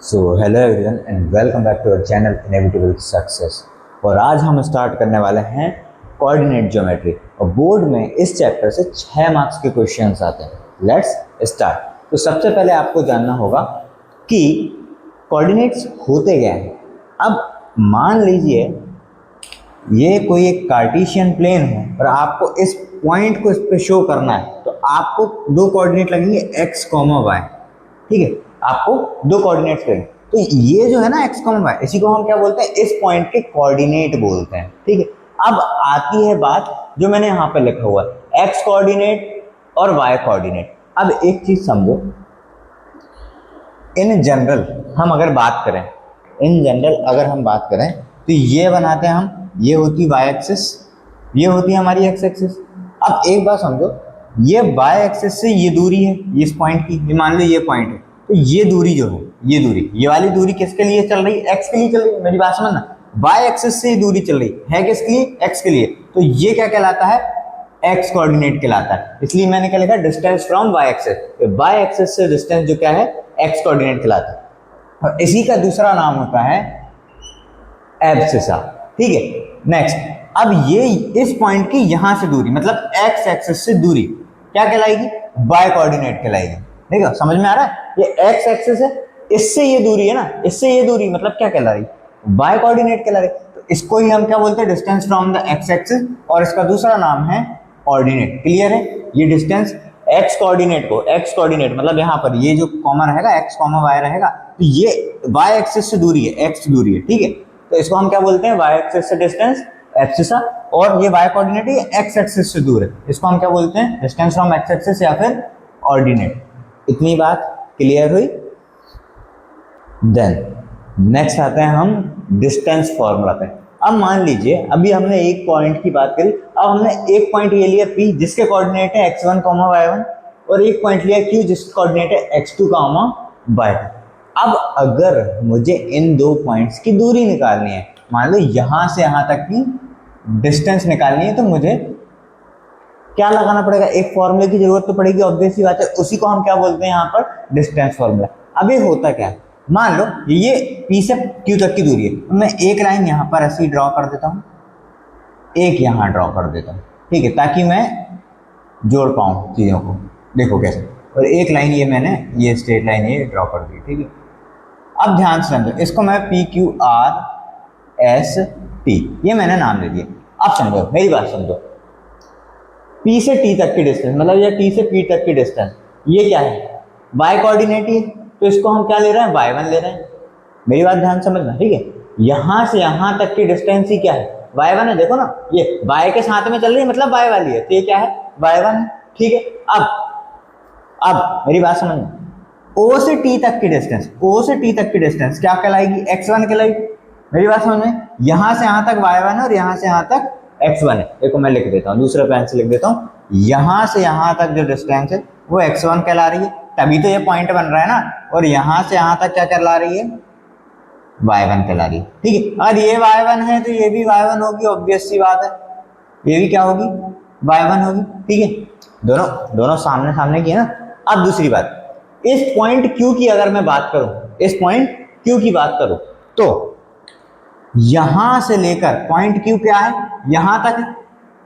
So hello everyone and welcome back to our channel inevitable success. और आज हम start करने वाले हैं कोऑर्डिनेट ज्योमेट्री। और बोर्ड में इस चैप्टर से 6 मार्क्स के क्वेश्चंस आते हैं। Let's start. तो सबसे पहले आपको जानना होगा कि कोऑर्डिनेट्स होते क्या हैं। अब मान लीजिए ये कोई एक कार्टेशियन प्लेन है और आपको इस पॉइंट को इस पे शो करना है, तो आपको दो कोऑर्डिनेट लगेंगे x, y। ठीक है, आपको दो कोऑर्डिनेट्स लगेंगे। तो ये जो है ना x, y, इसी को हम क्या बोलते हैं, इस पॉइंट के कोऑर्डिनेट बोलते हैं। ठीक है, अब आती है बात जो मैंने यहाँ पे लिखा हुआ है, x कोऑर्डिनेट और y कोऑर्डिनेट। अब एक चीज समझो, इन जनरल हम अगर बात करें, हम बात करें तो ये बनाते हैं हम, ये होती y एक्सिस, ये होती है हमारी x एक्सिस। अब एक बात समझो, ये y एक्सिस से ये दूरी है, ये इस पॉइंट की, ये मान लो ये पॉइंट है, तो ये दूरी जो है, ये वाली दूरी किसके लिए चल रही है, x के लिए चल रही है। मेरी बात समझना, y एक्सिस से ये दूरी चल रही है किसके लिए, x के लिए। तो ये क्या कहलाता है, x कोऑर्डिनेट कहलाता है। इसलिए मैंने क्या लिखा, distance from y axis. y axis से डिस्टेंस जो क्या है, x कोऑर्डिनेट कहलाता है। और इसी का दूसरा नाम होता है एब्सिसा। ठीक है, नेक्स्ट, अब ये इस पॉइंट की यहां से दूरी, मतलब x एक्सिस से दूरी क्या कहलाएगी, y कोऑर्डिनेट कहलाएगी। देखो समझ में आ रहा है, ये x एक्सिस है, इससे ये दूरी है ना, इससे ये दूरी, मतलब क्या कहला रही, y कोऑर्डिनेट कहला रही। तो इसको ही हम क्या बोलते हैं, distance from the x axis, और इसका दूसरा नाम है ऑर्डिनेट। क्लियर है, ये डिस्टेंस x कोऑर्डिनेट को, x कोऑर्डिनेट मतलब यहाँ पर ये जो कॉमा रहेगा, x, y रहेगा, तो ये y एक्सिस से दूरी है, x दूरी है। ठीक है, तो इसको हम क्या बोलते हैं, y एक्सिस से डिस्टेंस एब्सिसा, और ये y कोऑर्डिनेट है, x एक्सिस से दूर है, इसको हम क्या बोलते हैं, डिस्टेंस फ्रॉम x एक्सिस या फिर ऑर्डिनेट। इतनी बात क्लियर हुई। देन नेक्स्ट आते हैं हम डिस्टेंस फॉर्मूला पे। अब मान लीजिए अभी हमने एक पॉइंट की बात करी, अब हमने एक पॉइंट ये लिया P जिसके कोऑर्डिनेट है x1, y1, और एक पॉइंट लिया Q जिसके कोऑर्डिनेट है x2, y2। अब अगर मुझे इन दो पॉइंट्स की दूरी निकालनी है, मान लो यहां से यहां तक की डिस्टेंस निकालनी है, तो मुझे क्या लगाना पड़ेगा, एक फॉर्मूले की जरूरत तो पड़ेगी, ऑब्वियस सी बात है। उसी को हम क्या बोलते हैं यहाँ पर, डिस्टेंस फॉर्मूला। अब ये होता क्या है, मान लो ये P से Q तक की दूरी है, तो मैं एक लाइन यहाँ पर ऐसे ही ड्रॉ कर देता हूँ, एक यहाँ ड्रॉ कर देता हूँ। ठीक है, ताकि मैं जोड़ पाऊँ चीज़ों को। देखो कैसे, और एक लाइन ये मैंने, ये स्ट्रेट लाइन ये ड्रॉ कर दी। ठीक है, अब ध्यान से समझो, इसको मैं PQRST ये मैंने नाम दे दिया। अब समझो, मेरी बात समझो, P से T तक की डिस्टेंस, मतलब ये T से P तक की डिस्टेंस, ये क्या है, y कोऑर्डिनेट ही है, तो इसको हम क्या ले रहे हैं, y1 ले रहे हैं। मेरी बात ध्यान समझना, ठीक है, यहां से यहां तक की डिस्टेंस ही क्या है, y1 है। देखो ना, ये y के साथ में चल रही है, मतलब y वाली है, तो ये क्या है, y1 है। ठीक है, अब मेरी बात समझना, O से T तक की डिस्टेंस, O से T तक की डिस्टेंस क्या कहलाएगी, x1 कहलाएगी। मेरी बात समझ में, यहां से यहां तक y1 है और यहां से यहां तक x1 है। देखो मैं लिख देता हूँ, दूसरे पेन से लिख देता हूँ, यहां से यहां तक जो डिस्टेंस है वो x1 कहला रही है, तभी तो ये पॉइंट बन रहा है ना। और यहां से यहां तक क्या कहला रही है, y1 कहला रही है। ठीक है, अगर ये y1 है तो ये भी y1 होगी, ऑब्वियस सी बात है, ये भी क्या होगी, y1 होगी। ठीक है, दोनों सामने सामने की है ना। अब दूसरी बात, इस पॉइंट Q की अगर मैं बात करूं, इस पॉइंट Q की बात करूं, तो यहां से लेकर पॉइंट Q क्या है, यहां तक है,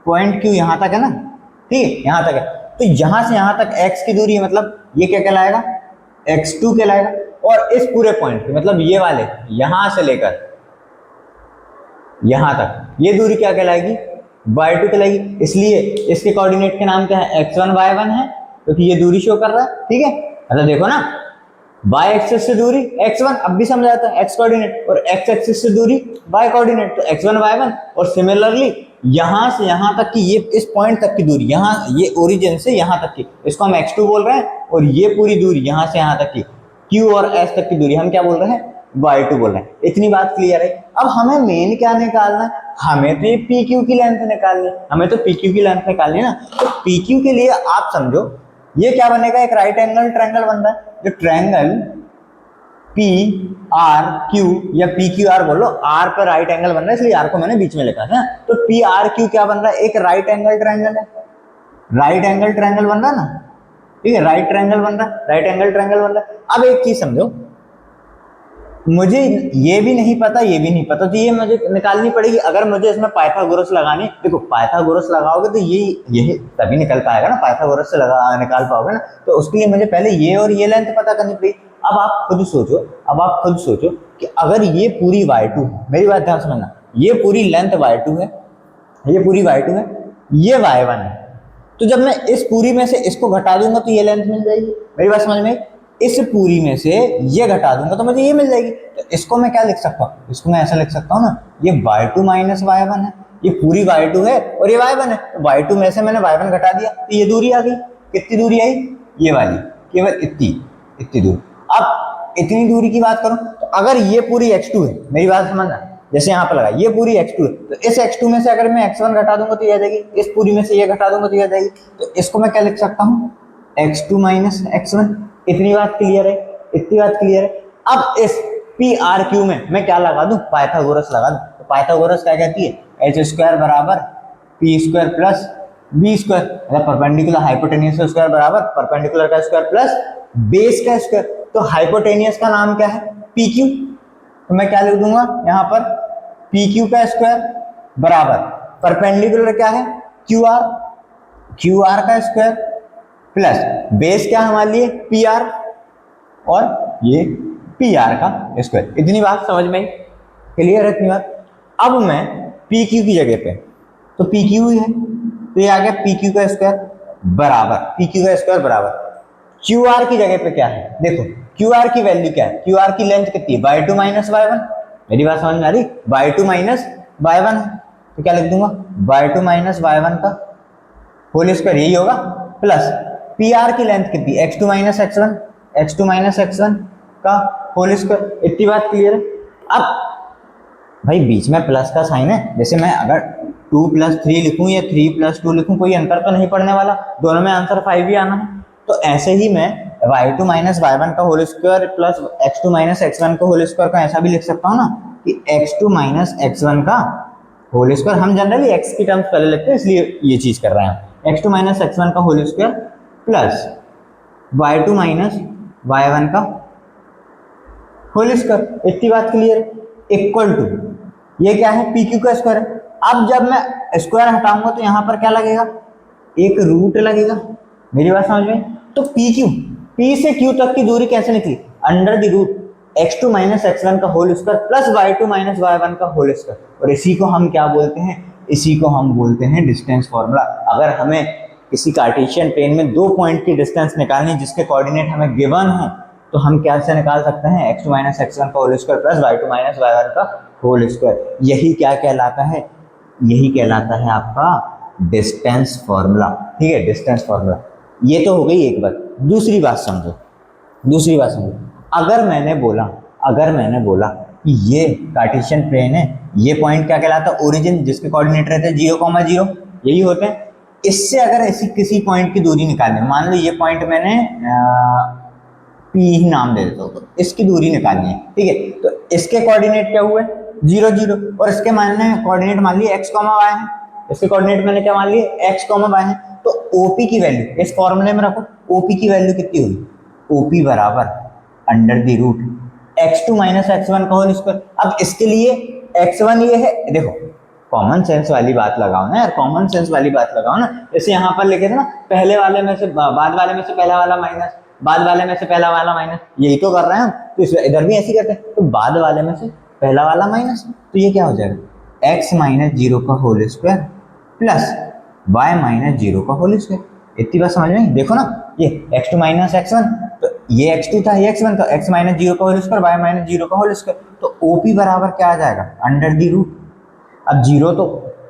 पॉइंट Q यहां तक है ना, ठीक है, यहां तक है। तो यहां से यहां तक x की दूरी है, मतलब ये क्या कहलाएगा, x2 कहलाएगा। और इस पूरे पॉइंट की, मतलब ये वाले यहां से लेकर यहां तक, ये दूरी क्या कहलाएगी, y2 कहलाएगी। इसलिए इसके कोऑर्डिनेट के नाम क्या है, x1, y1 है, क्योंकि ये दूरी शो कर रहा है। ठीक है, मतलब देखो ना, y एक्सिस से दूरी x1, अब भी समझ आता है, x कोऑर्डिनेट, और x एक्सिस से दूरी y कोऑर्डिनेट, तो x1, y1। और सिमिलरली यहां से यहां तक की, ये इस पॉइंट तक की दूरी, यहां ये ओरिजिन से यहां तक की, इसको हम x2 बोल रहे हैं, और ये पूरी दूरी यहां से यहां तक की, q और s तक की दूरी हम क्या बोल रहे हैं, y2 बोल रहे हैं। इतनी बात क्लियर है। अब हमें मेन क्या निकालना है, हमें तो ये PQ की लेंथ निकालनी है, हमें तो PQ की लेंथ निकालनी है ना। तो PQ के लिए आप समझो, ये क्या बनेगा, एक राइट एंगल ट्रायंगल बन रहा है, जो ट्रायंगल PRQ या PQR बोलो, R पर राइट एंगल बन रहा है, इसलिए R को मैंने बीच में लिखा है। तो PRQ क्या बन रहा है, एक राइट एंगल ट्रायंगल है, राइट एंगल ट्रायंगल बन रहा है ना। ठीक है, राइट ट्रायंगल बन रहा है, राइट एंगल ट्रायंगल बन रहा है। अब एक चीज समझो, मुझे ये भी नहीं पता, ये भी नहीं पता, तो ये मुझे निकालनी पड़ेगी। अगर मुझे इसमें पाइथागोरस लगानी, देखो पाइथागोरस लगाओगे तो ये तभी निकल पाएगा ना, पाइथागोरस से लगा निकाल पाओगे ना, तो उसके लिए मुझे पहले ये और ये लेंथ पता करनी पड़ेगी। अब आप खुद सोचो कि अगर ये पूरी y2 है, मेरी बात ध्यान समझना, ये पूरी लेंथ y2 है, ये पूरी y2 है, ये y1 है, तो जब मैं इस पूरी में से इसको घटा दूंगा तो ये लेंथ मिल जाएगी। मेरी बात समझ में आई? इस पूरी में से ये घटा दूंगा तो मुझे ये मिल जाएगी। तो इसको मैं क्या लिख सकता हूँ, इसको मैं ऐसा लिख सकता हूँ ना, ये y2 माइनस y1 है, ये पूरी y2 है और ये y1 है, तो y2 में से मैंने y1 घटा दिया तो ये दूरी आ गई। कितनी दूरी आई? ये वाली, केवल इतनी दूरी। अब इतनी दूरी की बात करूं तो अगर ये पूरी x2 है, मेरी बात समझना, जैसे यहाँ पर लगा ये पूरी x2 है, तो इस x2 में से अगर मैं x1 घटा दूंगा तो ये आ जाएगी, इस पूरी में से ये घटा दूंगा तो ये आ जाएगी। तो इसको मैं क्या लिख सकता हूँ, x2 माइनस x1। इतनी बात क्लियर है? इतनी बात क्लियर है। अब इस PRQ में मैं क्या लगा दूं, पाइथागोरस लगा दूं। तो पाइथागोरस क्या कहती है, h स्क्वायर बराबर p square plus b square, मतलब परपेंडिकुलर हाइपोटेन्यूज का स्क्वायर बराबर परपेंडिकुलर का स्क्वायर प्लस बेस का स्क्वायर। तो हाइपोटेन्यूज का नाम क्या है, PQ, तो मैं क्या लिख दूंगा यहाँ पर, PQ का स्क्वायर बराबर परपेंडिकुलर क्या है, QR का स्क्वायर प्लस बेस क्या हमारे लिए PR, और ये PR का स्क्वायर। इतनी बात समझ में आई? क्लियर है इतनी बात? अब मैं PQ की जगह पे, तो PQ ही है, तो ये आ गया PQ का स्क्वायर बराबर QR की जगह पे क्या है, देखो QR की वैल्यू क्या है, QR की लेंथ कितनी है, y2 माइनस y1। मेरी बात समझ में आ रही, y2 माइनस y1 है, तो क्या लिख दूंगा, y2 माइनस y1 का होल स्क्वायर, यही होगा, प्लस PR की लेंथ कितनी, x2 माइनस x1 का होल स्क्वायर। इतनी बात क्लियर है? अब भाई बीच में प्लस का साइन है, जैसे मैं अगर 2+3 लिखूं या 3+2 लिखूं, कोई अंतर तो नहीं पड़ने वाला, दोनों में आंसर 5 ही आना है। तो ऐसे ही मैं y2 माइनस y1 का whole square plus x2 minus x1 का होल स्क्वायर का ऐसा भी लिख सकता हूँ ना, कि x2 माइनस x1 का होल स्क्वायर, हम जनरली x की टर्म्स पहले लिखते हैं इसलिए ये चीज कर रहे हैं, x2 माइनस x1 का whole square plus y2 minus y1 का होल स्क्वायर। इतनी बात क्लियर है? इक्वल टू, ये क्या है, PQ का स्क्वायर है। अब जब मैं स्क्वायर हटाऊंगा तो यहाँ पर क्या लगेगा, एक रूट लगेगा। मेरी बात समझ में? तो PQ, P से Q तक की दूरी कैसे निकली, under the root x2 minus x1 का whole square plus y2 minus y1 का होल स्क्वायर। और इसी को हम क्या बोलते हैं, इसी को हम बोलते हैं डिस्टेंस फॉर्मूला। अगर हमें किसी कार्टेशियन प्लेन में दो पॉइंट की डिस्टेंस निकालनी जिसके कोऑर्डिनेट हमें गिवन हो, तो हम क्या से निकाल सकते हैं, x2 माइनस x1 का whole square plus y2 minus y1 का होल स्क्वायर। यही क्या कहलाता है, यही कहलाता है आपका डिस्टेंस फॉर्मूला। ठीक है, डिस्टेंस फॉर्मूला। ये तो हो गई एक बात। दूसरी बात समझो, अगर मैंने बोला कि ये कार्टेशियन प्लेन है, ये पॉइंट क्या कहलाता है, ओरिजिन, जिसके कोऑर्डिनेट रहते हैं 0,0, यही होते हैं। इससे अगर ऐसी किसी पॉइंट की दूरी निकालनी, मान लो ये पॉइंट मैंने P ही नाम दे देता हूँ, तो इसकी दूरी निकालनी है, ठीक है। तो इसके कोऑर्डिनेट क्या हुए, 0, 0, और इसके मैंने कोऑर्डिनेट मान लिए x, y है। इसके कोऑर्डिनेट मैंने क्या मान लिए, x, y है। तो OP की वैल्यू इस फॉर्मूले में रखो, OP की वैल्यू कितनी हुई, OP बराबर under the root x2 minus x1 का होल स्क्वायर। अब इसके लिए x1 ये है, देखो कॉमन सेंस वाली बात लगाओ ना यार, कॉमन सेंस वाली बात लगाओ ना। जैसे यहाँ पर लिखे थे ना, पहले वाले में से बाद वाले में से पहला वाला माइनस, बाद वाले में से पहला वाला माइनस, यही तो कर रहे हैं हम। तो इधर भी ऐसे करते हैं, तो बाद वाले में से पहला वाला माइनस, तो ये क्या हो जाएगा, x माइनस 0 का whole square plus y minus 0 का होल स्क्वायर। इतनी बात समझ में? देखो ना, ये x2 माइनस x1, तो ये x2 था, ये x1 था, x माइनस 0 का होल स्क्वायर, y माइनस 0 का होल स्क्वायर। तो OP बराबर क्या आ जाएगा, अंडर द रूट। अब 0 तो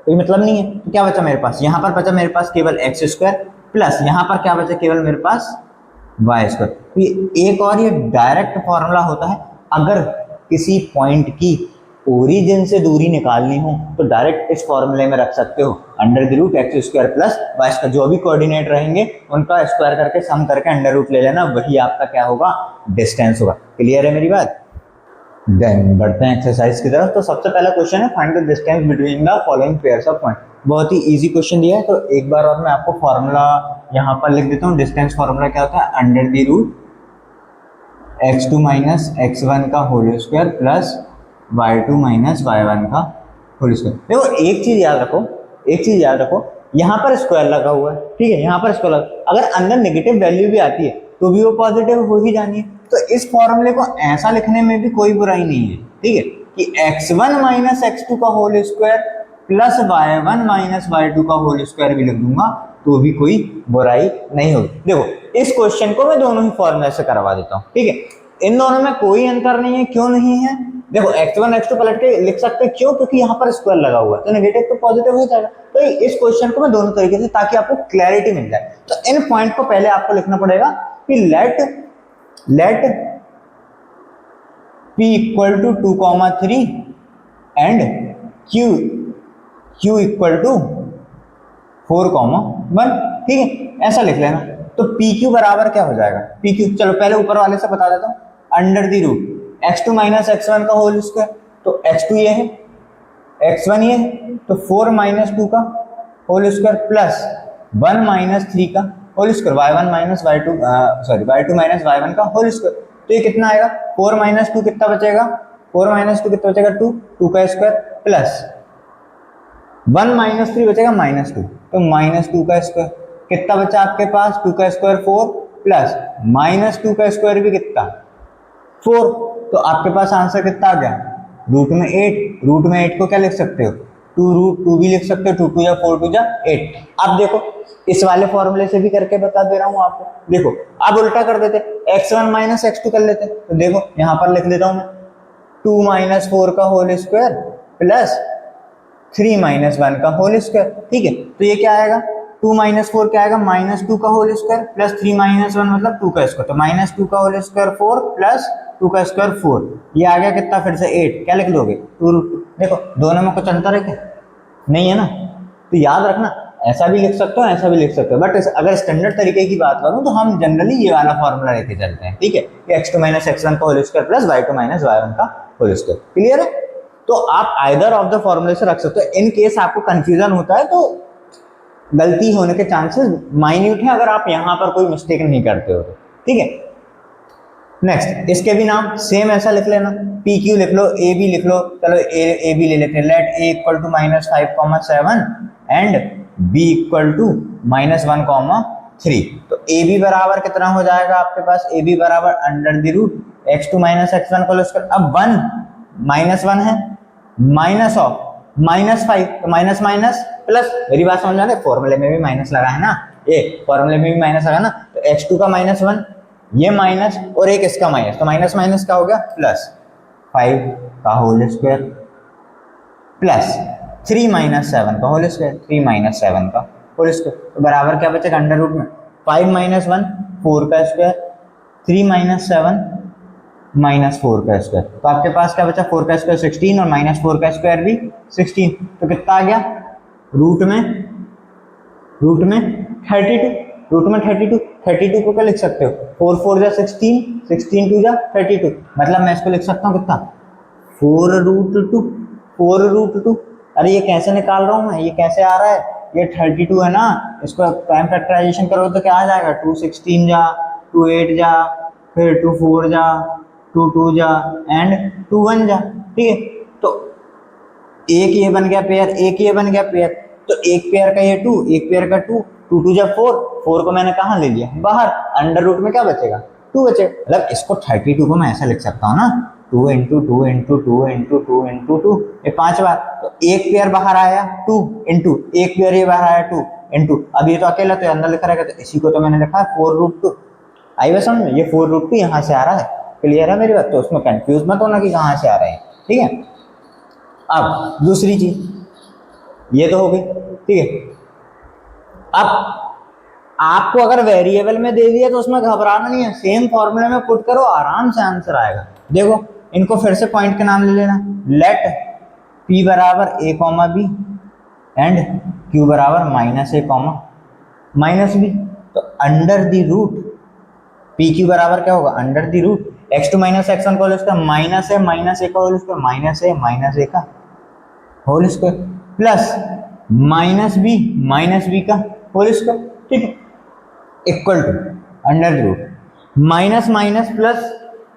कोई मतलब नहीं है, तो क्या बचा मेरे पास, यहाँ पर बचा मेरे पास केवल x स्क्वायर प्लस यहाँ पर क्या बचा, केवल मेरे पास y स्क्वायर। तो ये एक और ये डायरेक्ट फॉर्मूला होता है, अगर किसी पॉइंट की ओरिजिन से दूरी निकालनी हो तो डायरेक्ट इस फॉर्मूले में रख सकते हो, under the root x square plus y square, जो भी कोऑर्डिनेट रहेंगे उनका स्क्वायर करके सम करके अंडर रूट ले लेना, वही आपका क्या होगा, डिस्टेंस होगा। क्लियर है मेरी बात? देन बढ़ते हैं एक्सरसाइज की तरफ। तो सबसे पहला क्वेश्चन है, find the distance between the following pairs of point. बहुत ही इजी क्वेश्चन दिया है, तो एक बार और मैं आपको फॉर्मूला यहाँ पर लिख देता हूँ। डिस्टेंस फॉर्मूला क्या होता है, under the root x2 minus x1 का whole square plus y2 minus y1 का होल स्क्वायर। देखो एक चीज याद रखो, एक चीज याद रखो, यहाँ पर स्क्वायर लगा हुआ है, ठीक है, यहाँ पर स्क्वायर लगा, अगर अंदर नेगेटिव वैल्यू भी आती है तो भी वो पॉजिटिव हो ही जानी है। तो इस फॉर्मूले को ऐसा लिखने में भी कोई बुराई नहीं है, ठीक है, कि x1 माइनस x2 का whole square plus y1 minus y2 का होल स्क्वायर भी लिख दूंगा तो भी कोई बुराई नहीं होगी। देखो इस क्वेश्चन को मैं दोनों ही फॉर्मूले से करवा देता हूँ, ठीक है, इन दोनों में कोई अंतर नहीं है। क्यों नहीं है? देखो x1 x2 पलट के लिख सकते हैं, क्यों? क्योंकि यहाँ पर स्क्वायर लगा हुआ है तो नेगेटिव तो पॉजिटिव हो जाएगा। तो इस क्वेश्चन को मैं दोनों तरीके से, ताकि आपको क्लैरिटी मिल जाए, तो इन पॉइंट को पहले आपको लिखना पड़ेगा कि let p equal to 2,3 and q equal to 4,1, ठीक है, ऐसा लिख लेना। तो PQ बराबर क्या हो जाएगा? PQ, चलो पहले ऊपर वाले से बता देता हूँ, under the root x2 minus x1 का होल स्क्वायर, तो x2 ये है, x1 ये है, तो 4 माइनस 2 का होल स्क्वायर प्लस 1 माइनस 3 का whole square, y1 minus y2 sorry y2 minus y1 का होल स्क्वायर। तो ये कितना आएगा? 4 माइनस 2 कितना बचेगा? 4 माइनस 2 कितना बचेगा? 2 का स्क्वायर प्लस 1 माइनस 3 बचेगा माइनस 2, तो माइनस 2 का स्क्वायर। कितना बचा आपके पास? 2 का स्क्वायर 4 प्लस माइनस 2 का स्क्वायर भी कितना? 4। तो आपके पास आंसर कितना आ गया? रूट में 8। रूट में 8 को क्या लिख सकते हो? 2 रूट 2 भी लिख सकते हो, 2 2 जा 4 2 जा 8। अब देखो इस वाले फॉर्मूले से भी करके बता दे रहा हूं आपको। देखो अब उल्टा कर देते, x1 माइनस x2 कर लेते। तो देखो यहां पर लिख देता हूं मैं 2 माइनस 4 का होल स्क्वायर प्लस 3 माइनस 1 का होल स्क्वायर, ठीक है। तो ये क्या आएगा? 2 माइनस 4 क्या आएगा? माइनस 2 का होल स्क्वायर प्लस 3 माइनस 1 मतलब 2 का स्क्वायर, तो माइनस 2 का होल स्क्वायर 4 प्लस 2 का स्क्वायर 4। ये आ गया कितना? फिर से 8। क्या लिख लोगे? 2 रूट 2। देखो दोनों में कुछ अंतर है क्या? नहीं है ना। तो याद रखना, ऐसा भी लिख सकते हो, ऐसा भी लिख सकते हो, बट अगर स्टैंडर्ड तरीके की बात करूं तो हम जनरली ये वाला फॉर्मूला लेके चलते हैं, ठीक है, कि x2 माइनस x1 का whole square plus y2 minus y1 का होल स्क्वायर। क्लियर है? तो आप आइदर ऑफ द फॉर्मूले से रख सकते हो। इन केस आपको कंफ्यूजन होता है तो गलती होने के चांसेस माइन्यूट है, अगर आप यहां पर कोई मिस्टेक नहीं करते हो, ठीक है। नेक्स्ट, इसके भी नाम सेम ऐसा लिख लेना, पी क्यू लिख लो, ए बी लिख लो। चलो ए बी ले लेते हैं। Let A equal to minus 5,7 and B equal to minus 1,3। तो ए बी बराबर कितना हो जाएगा आपके पास? ए बी बराबर under the root x2 minus x1 को स्क्वायर। अब 1 माइनस 1 है, माइनस ऑफ माइनस 5, तो माइनस माइनस प्लस। मेरी बात समझ आ रही है? फॉर्मूले में भी माइनस लगा है ना, ये फॉर्मूले में भी माइनस लगा ना। तो x2 का माइनस 1, ये माइनस और एक इसका माइनस, तो माइनस माइनस का हो गया प्लस 5 का होल स्क्वायर प्लस 3 माइनस 7 का होल स्क्वायर, 3 माइनस 7 का होल स्क्वायर। तो बराबर क्या बचेगा? अंडर रूट में 5 माइनस 1 4 का स्क्वायर, 3 माइनस 7 माइनस 4 का स्क्वायर। तो आपके पास क्या बचा? 4 का स्क्वायर 16 और माइनस 4 का स्क्वायर भी 16। तो कितना आ गया? रूट में 32। रूट में 32 को क्या लिख सकते हो? 4 4 जा 16, 16 2 जा 32। मतलब मैं इसको लिख सकता हूँ कितना? 4 रूट 2। अरे ये कैसे निकाल रहा हूँ मैं? ये कैसे आ रहा है? ये 32 है ना, इसको प्राइम फैक्टराइजेशन करो तो क्या आ जाएगा? 2 16 जा, 2 8 जा, फिर 2 4 जा, 2 2 जा एंड 2 1 जा, ठीक है। तो एक ये बन गया पेयर, एक ये बन गया पेयर। तो एक पेयर का ये 2, एक पेयर का 2, 2 2 जा 4 को मैंने कहाँ ले लिया? बाहर। अंडर रूट में क्या बचेगा? 2 बचेगा। मतलब इसको 32 को मैं ऐसा लिख सकता हूँ ना, 2 इंटू 2 इंटू 2 इंटू 2 इंटू 2, ये 5 बार। तो एक पेयर बाहर आया 2 इंटू, एक पेयर ये बाहर आया 2 इंटू। अब ये तो अकेला तो अंदर लिखा रहेगा, तो इसी को तो मैंने लिखा है 4 रूट 2। आई बस समझ में? ये 4 रूट 2 यहाँ से आ रहा है। क्लियर है मेरी बात? तो उसमें कंफ्यूज मत होना कि कहाँ से आ रहे हैं, ठीक है। अब दूसरी चीज ये तो हो गई, ठीक है। अब आपको अगर वेरिएबल में दे दिया तो उसमें घबराना नहीं है, सेम फॉर्मूले में पुट करो, आराम से आंसर आएगा। देखो इनको फिर से पॉइंट के नाम ले लेना। लेट p बराबर a comma B and q बराबर minus a comma minus B. तो under the root P Q बराबर क्या होगा? Under the root x2 minus x1 का whole square minus a minus a का होल स्क्वायर माइनस a का whole square plus minus B का whole square, ठीक है, equal to under the root minus minus plus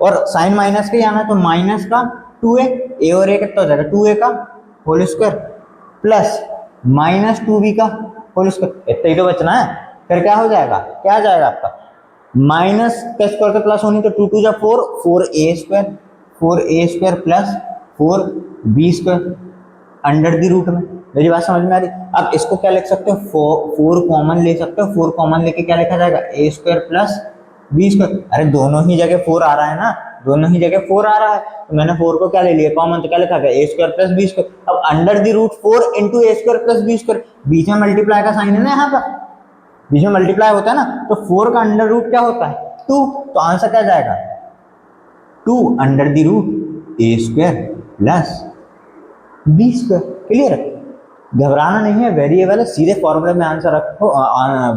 और sign minus का ही आना है, तो माइनस का 2a, ए और ए कितना हो जाएगा 2a का whole square plus minus 2b का होल स्क्वायर, इतना ही तो बचना है। फिर क्या हो जाएगा, क्या आ जाएगा आपका माइनस का स्क्वायर तो प्लस होनी, तो 2 2 जा 4, 4a square plus 4b square under the root में। मेरी बात समझ में आ रही। अब इसको क्या लिख सकते हो, 4 कॉमन ले सकते हो, 4 कॉमन लेके क्या लिखा जाएगा a square plus b square. अरे दोनों ही जगह 4 आ रहा है ना, दोनों ही जगह 4 आ रहा है, तो मैंने 4 को क्या ले लिया कॉमन, तो क्या लिखा गया a square plus b square. अब under the root 4 into a square plus b square, बीच में मल्टीप्लाई का साइन है ना, यहाँ पर बीच में मल्टीप्लाई होता है ना, तो 4 का अंडर रूट क्या होता है 2, तो आंसर क्या जाएगा 2 under the root a square plus b square. Clear है, घबराना नहीं है, वेरिएबल है, सीधे फॉर्मूले में आंसर रखो,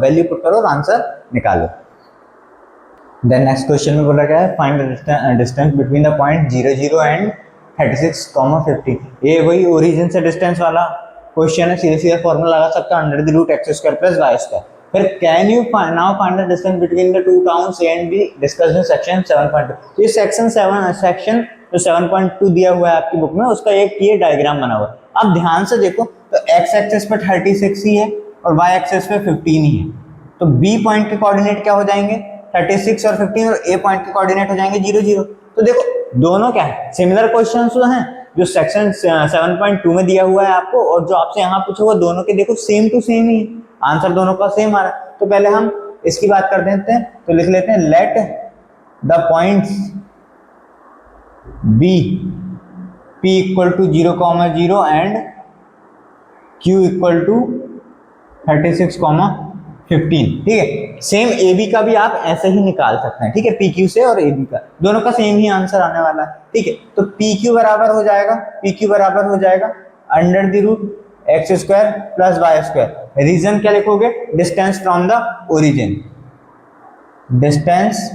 वैल्यू पुट करो और आंसर निकालो। देन नेक्स्ट क्वेश्चन में बोला गया है find the distance between the point 0 0 and 36, 15। ये वही ओरिजिन से डिस्टेंस वाला क्वेश्चन है, सीधे सीधे फॉर्मूला लगा सकते हो under the root x square plus y square. फिर can you now find the distance between the two towns A and B discussed in section 7.2। ये सेक्शन 7 जो 7.2 दिया हुआ है आपकी बुक में, उसका एक ये डायग्राम बना हुआ है। अब ध्यान से देखो, तो x एक्सिस पे 36 ही है और y एक्सिस पे 15 ही है, तो b पॉइंट के कोऑर्डिनेट क्या हो जाएंगे 36 और 15, और a पॉइंट के कोऑर्डिनेट हो जाएंगे 0 0। तो देखो दोनों क्या है, सिमिलर क्वेश्चंस तो हैं जो सेक्शन 7.2 में दिया हुआ है आपको, और जो आपसे यहाँ पूछा हुआ, दोनों के देखो सेम टू सेम ही है, आंसर दोनों का सेम आ रहा है। तो पहले हम इसकी बात कर देते हैं, तो लिख लेते हैं let the points b p equal to 0,0 and q equal to 36, 15। ठीक है, सेम ए बी का भी आप ऐसे ही निकाल सकते हैं। ठीक है, पी क्यू से और ए बी का दोनों का सेम ही आंसर आने वाला है। ठीक है, तो पी क्यू बराबर हो जाएगा under the root x square plus y square. Reason क्या लिखोगे, distance from the origin, distance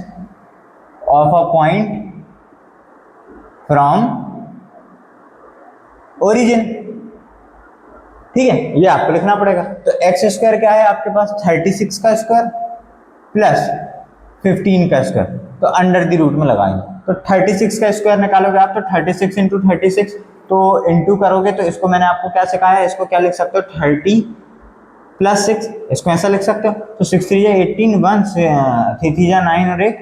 of a point from origin. ठीक है, ये आपको लिखना पड़ेगा। तो एक्स स्क्वायर क्या है आपके पास 36 का स्क्वायर प्लस 15 का स्क्वायर, तो अंडर द रूट में लगाएंगे, तो 36 का स्क्वायर निकालोगे आप, तो 36 इंटू 36, तो इंटू करोगे, तो इसको मैंने आपको क्या सिखाया है, इसको क्या लिख सकते हो 30 प्लस 6, इसको ऐसा लिख सकते हो। तो 6 3 जा 18, 1 3 3 जा 9 और 1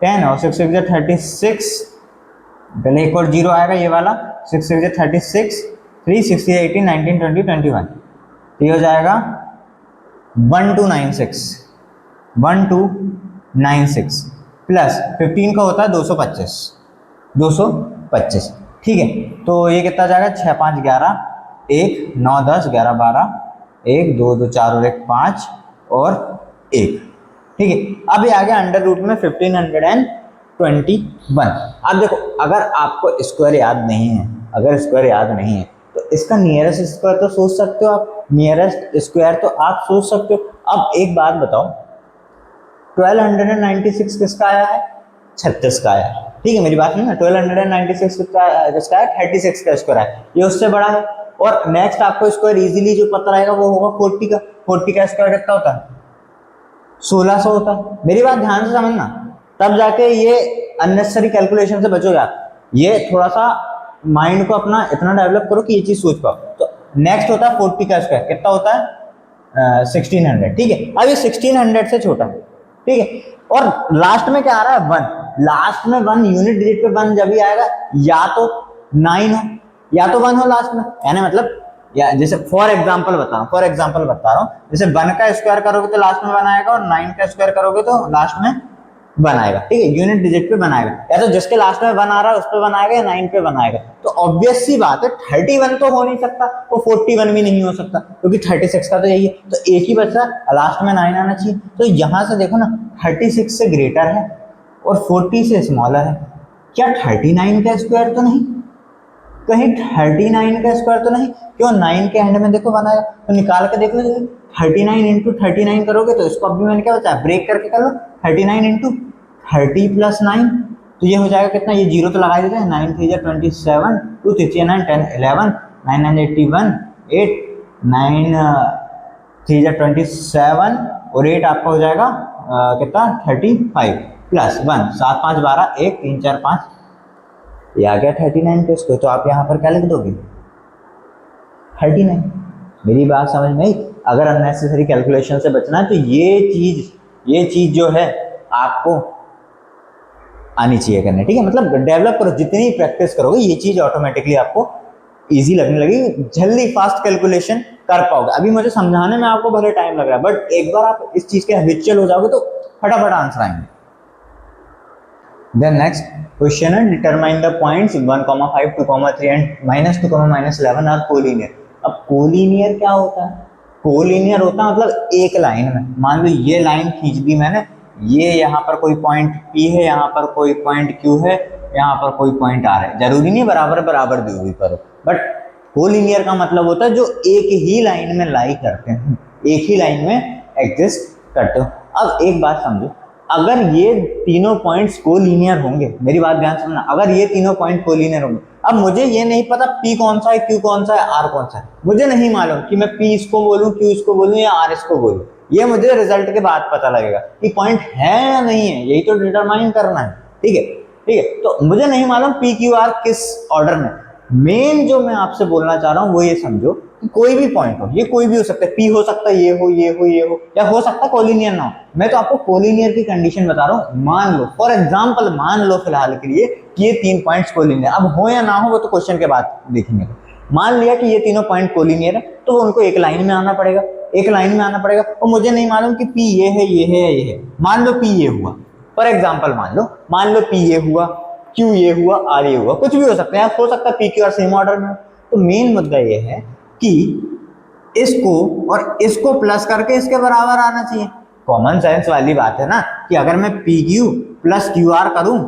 10, और 6 6 जा 36, पहले एक और जीरो आएगा ये वाला, 6 6 जा 36, 3 6 जा 18, 19 20 21, तो ये हो जाएगा 1296 प्लस 15 का होता है 225। ठीक है, तो ये कितना जाएगा 6 5 11, 1 9 10 11 12, 1 2 2 4 और 1 5 और 1। ठीक है, अब ये आ गया अंडर रूट में 1521। अब देखो, अगर आपको स्क्वायर याद नहीं है, तो इसका नियरेस्ट स्क्वायर तो सोच सकते हो आप, नियरेस्ट स्क्वायर तो आप सोच सकते हो। अब एक बात बताओ, 1296 किसका आया है, 36 का आया है। ठीक है, मेरी बात नहीं है, 1296 किसका है, 36 का स्क्वायर है, ये उससे बड़ा है। और नेक्स्ट आपको स्क्वायर इजीली जो पता रहेगा वो होगा 40 का। 40 का स्क्वायर कितना होता है 1600 होता है। मेरी बात ध्यान से समझना, तब जाके ये अननेसेसरी कैलकुलेशन से बचोगे आप। ये थोड़ा सा माइंड को अपना इतना डेवलप करो कि ये चीज सोच पाओ। तो नेक्स्ट होता है 40 का स्क्वायर, कितना होता है 1600। ठीक है, अब ये 1600 से छोटा है। ठीक है, और लास्ट में क्या आ रहा है 1, लास्ट में 1, यूनिट डिजिट पे 1 जब भी आएगा, या तो 9 हो या तो 1 हो लास्ट में, यानी मतलब, या जैसे फॉर एग्जांपल बता रहा हूँ, जैसे 1 का स्क्वायर करोगे तो लास्ट में 1 आएगा, और 9 का स्क्वायर करोगे तो लास्ट में 1 आएगा। ठीक है, यूनिट डिजिट पे 1 आएगा, या तो जिसके लास्ट में 1 आ रहा है उस पे 1 आएगा, या 9 पे 1 आएगा। तो ऑब्वियस सी बात है 31 तो हो नहीं सकता, तो 41 भी नहीं हो सकता, क्योंकि 36 का तो यही है, तो एक ही बचा, लास्ट में 9 आना चाहिए। तो यहां से देखो ना, 36 से ग्रेटर है और 40 से स्मॉलर है, क्या 39 का स्क्वायर तो नहीं, कहीं 39 का स्क्वायर तो नहीं, क्यों 9 के एंड में देखो 1 आएगा, तो निकाल के देख लो, 39 इंटू 39 करोगे, तो इसको अभी मैंने क्या बताया, ब्रेक करके कर लो, 39 इंटू 30 प्लस 9, तो ये हो जाएगा कितना, ये जीरो तो लगा देते हैं, 9 3 जा 27, 2 3 जा 9 10 11, 9 9 81, 8 9 3 जा 27 और 8 आपका हो जाएगा कितना 35। प्लस 1, 7 5 12, 1 3 4 5, ये आ गया 39 के स्क्वायर। तो आप यहाँ पर क्या लिख दोगे? 39। मेरी बात समझ में आई? अगर अननेसेसरी कैलकुलेशन से बचना है तो ये चीज जो है आपको आनी चाहिए करने, ठीक है? मतलब डेवलप करो, जितनी प्रैक्टिस करोगे ये चीज ऑटोमेटिकली आपको इजी लगने लगेगी, जल्दी फास्ट कैलकुलेशन कर पाओगे। अभी मुझे समझाने में आपको भले टाइम लग रहा है, बट एक बार आप इस चीज के हैबिचुअल हो जाओगे तो फटाफट आंसर आएंगे। देन नेक्स्ट क्वेश्चन है, determine the points 1, 5, 2, 3 and -2, -11 are collinear. अब कोलिनियर क्या होता है? कोलिनियर होता है मतलब एक लाइन में, मान लो ये लाइन खींच दी मैंने, ये यहाँ पर कोई पॉइंट P है, यहाँ पर कोई पॉइंट Q है, यहाँ पर कोई पॉइंट R है। जरूरी नहीं बराबर बराबर दी हुई करो, बट कोलिनियर का मतलब होता है जो एक ही लाइन में लाई करते हैं, एक ही लाइन में एग्जिस्ट करते हो। अब एक बात समझो, अगर ये तीनों पॉइंट्स कोलिनियर होंगे, मेरी बात ध्यान सुनना, अगर ये तीनों पॉइंट कोलिनियर होंगे, अब मुझे ये नहीं पता P कौन सा है, Q कौन सा है, R कौन सा है, मुझे नहीं मालूम कि मैं P इसको बोलूं, Q इसको बोलूं या R इसको बोलूं। ये मुझे रिजल्ट के बाद पता लगेगा कि पॉइंट है या नहीं है, यही तो डिटरमाइन करना है, ठीक है? ठीक है, तो मुझे नहीं मालूम P Q R किस ऑर्डर में। मेन जो मैं आपसे बोलना चाह रहा हूं वो ये समझो कि कोई भी पॉइंट हो, ये कोई भी हो सकता है, P हो सकता है, ये हो, ये हो, ये हो, या हो सकता है कोलिनियर ना हो। मैं तो आपको कोलिनियर की कंडीशन बता रहा हूं। मान लो फॉर एग्जांपल, मान लो फिलहाल के लिए कि ये 3 पॉइंट्स कोलिनियर, अब हो या ना हो वो तो क्वेश्चन के बाद देखेंगे। मान लिया कि ये तीनों पॉइंट कोलिनियर है, तो उनको एक लाइन में आना पड़ेगा, एक लाइन में आना पड़ेगा। और मुझे नहीं मालूम कि P ये है, ये है, ये है। मान लो P ये हुआ, फॉर एग्जाम्पल मान लो P ये हुआ, Q ये हुआ, R ये हुआ, कुछ भी हो सकता है, हो सकता है P Q R same order में हो। तो मेन मुद्दा ये है कि इसको और इसको प्लस करके इसके बराबर आना चाहिए। कॉमन सेंस वाली बात है ना कि अगर मैं P Q plus Q are करूं,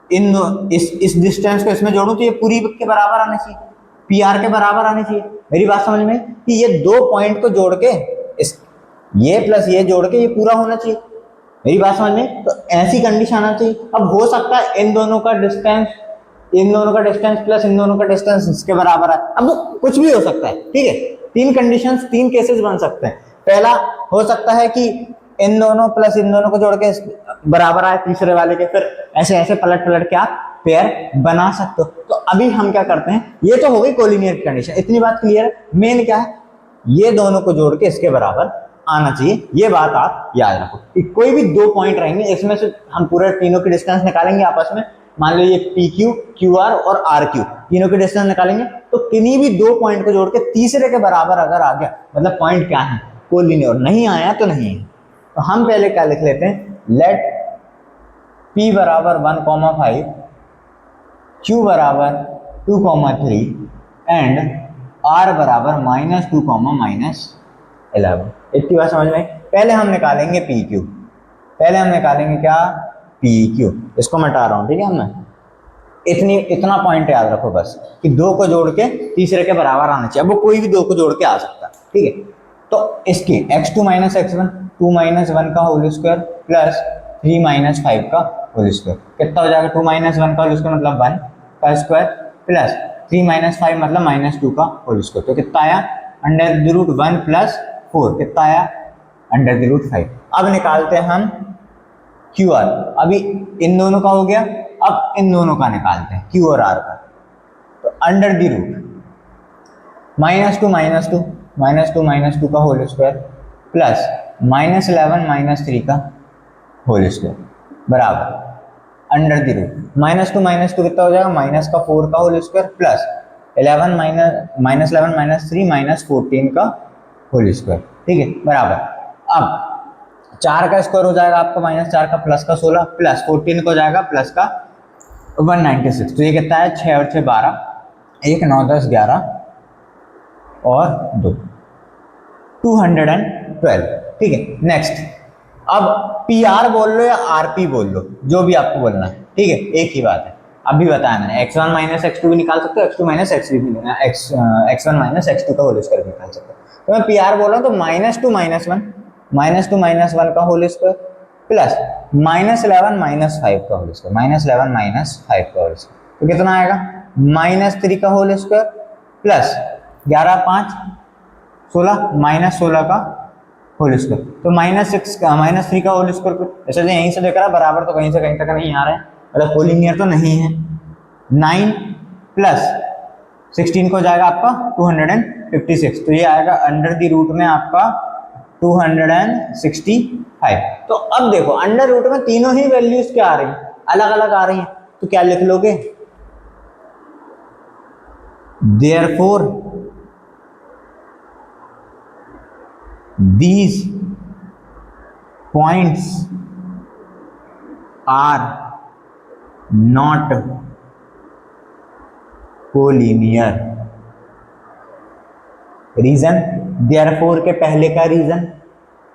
इस डिस्टेंस को इसमें जोड़ूं तो ये पूरी के बराबर आने चाहिए, पी आर के बराबर आने चाहिए। मेरी बात समझ में कि ये दो पॉइंट को जोड़ के इस ये प्लस ये जोड़ के ये पूरा होना चाहिए। मेरी बात समझ में? तो ऐसी कंडीशन आना चाहिए। अब हो सकता है इन दोनों का डिस्टेंस प्लस इन दोनों का डिस्टेंस इसके बराबर है, अब वो कुछ भी हो सकता है, ठीक है? 3 कंडीशंस, 3 केसेस बन सकते हैं। पहला हो सकता है कि इन दोनों प्लस इन दोनों को जोड़ के बराबर आए तीसरे वाले के, फिर ऐसे ऐसे पलट पलट के आप पेयर बना सकते हो। तो अभी हम क्या करते हैं, ये तो हो गई कोलिनियर की कंडीशन, इतनी बात क्लियर है। मेन क्या है, ये दोनों को जोड़ के इसके बराबर आना चाहिए। ये बात आप याद रखो कि कोई भी दो पॉइंट रहेंगे, इसमें से हम पूरे तीनों की डिस्टेंस निकालेंगे आपस में। मान लो ये पी क्यू, क्यू आर और आर क्यू, तीनों की डिस्टेंस निकालेंगे, तो किन्हीं भी दो पॉइंट को जोड़ के तीसरे के बराबर अगर आ गया, मतलब पॉइंट क्या है, कोलिनियर। नहीं आया तो नहीं है। तो हम पहले क्या लिख लेते हैं, लेट P बराबर 1,5, Q बराबर 2,3 एंड R बराबर -2, -11। इतनी बात समझ में? पहले हम निकालेंगे पी क्यू, पहले हम निकालेंगे क्या, पी क्यू। इसको मिटा रहा हूं, ठीक है? मैं इतना पॉइंट याद रखो बस कि दो को जोड़ के तीसरे के बराबर आना चाहिए। अब वो कोई भी दो को जोड़ के आ सकता है, ठीक है? तो इसकी x2 - x1, 2 - 1 का होल स्क्वायर प्लस 3 - 5 का होल स्क्वायर, कितना हो जाएगा? 2 - 1 का होल स्क्वायर मतलब 1 का स्क्वायर प्लस 3 - 5 मतलब -2 का होल स्क्वायर। तो कितना आया? √1 + 4, कितना आया? √5। अब निकालते हैं हम क्यू आर। अभी इन दोनों का हो गया, अब इन दोनों का निकालते हैं क्यू और आर का। तो √-2 -2 का होल स्क्वायर प्लस -11 - 3 का होल स्क्वायर बराबर √-2 कितना हो जाएगा? -4 का होल स्क्वायर प्लस 11 - 3 -14 का होल स्क्वायर, ठीक है? बराबर अब 4 का स्क्वायर हो जाएगा आपका -4 का प्लस का 16 प्लस 14 को जाएगा प्लस का 196। तो ये कितना है? 6 और 6 12, 1 9 10 11 और 2, 212, ठीक है? नेक्स्ट, अब पी आर बोल लो या आर पी बोल लो, जो भी आपको बोलना है, ठीक है? एक ही बात है। अभी बताया मैंने, x1 - x2 भी निकाल सकते हो, x2 - x3 भी, x1 - x2 का होल स्क्वायर निकाल सकते हो। तो मैं पी आर बोल रहा हूँ, तो -2 - 1 -2 - 1 का होल स्क्वायर प्लस -11 - 5 का होल स्क्वायर, -11 - 5 का होल स्क्वायर। तो कितना आएगा? -3 का होल स्क्वायर प्लस 11 5 16 -16 का होल स्क्वायर, तो -3 का होल स्क्वायर, ऐसे यहीं से देख रहा बराबर तो कहीं से कहीं तक नहीं आ रहे हैं, मतलब कोलिनियर तो नहीं है। 9 प्लस 16 को जाएगा आपका 256, तो ये आएगा अंडर द रूट में आपका 265। तो अब देखो अंडर रूट में तीनों ही वैल्यूज क्या आ रही हैं, अलग अलग आ रही हैं, तो क्या लिख लोगे, therefore these points are not collinear। Reason therefore के पहले का रीजन,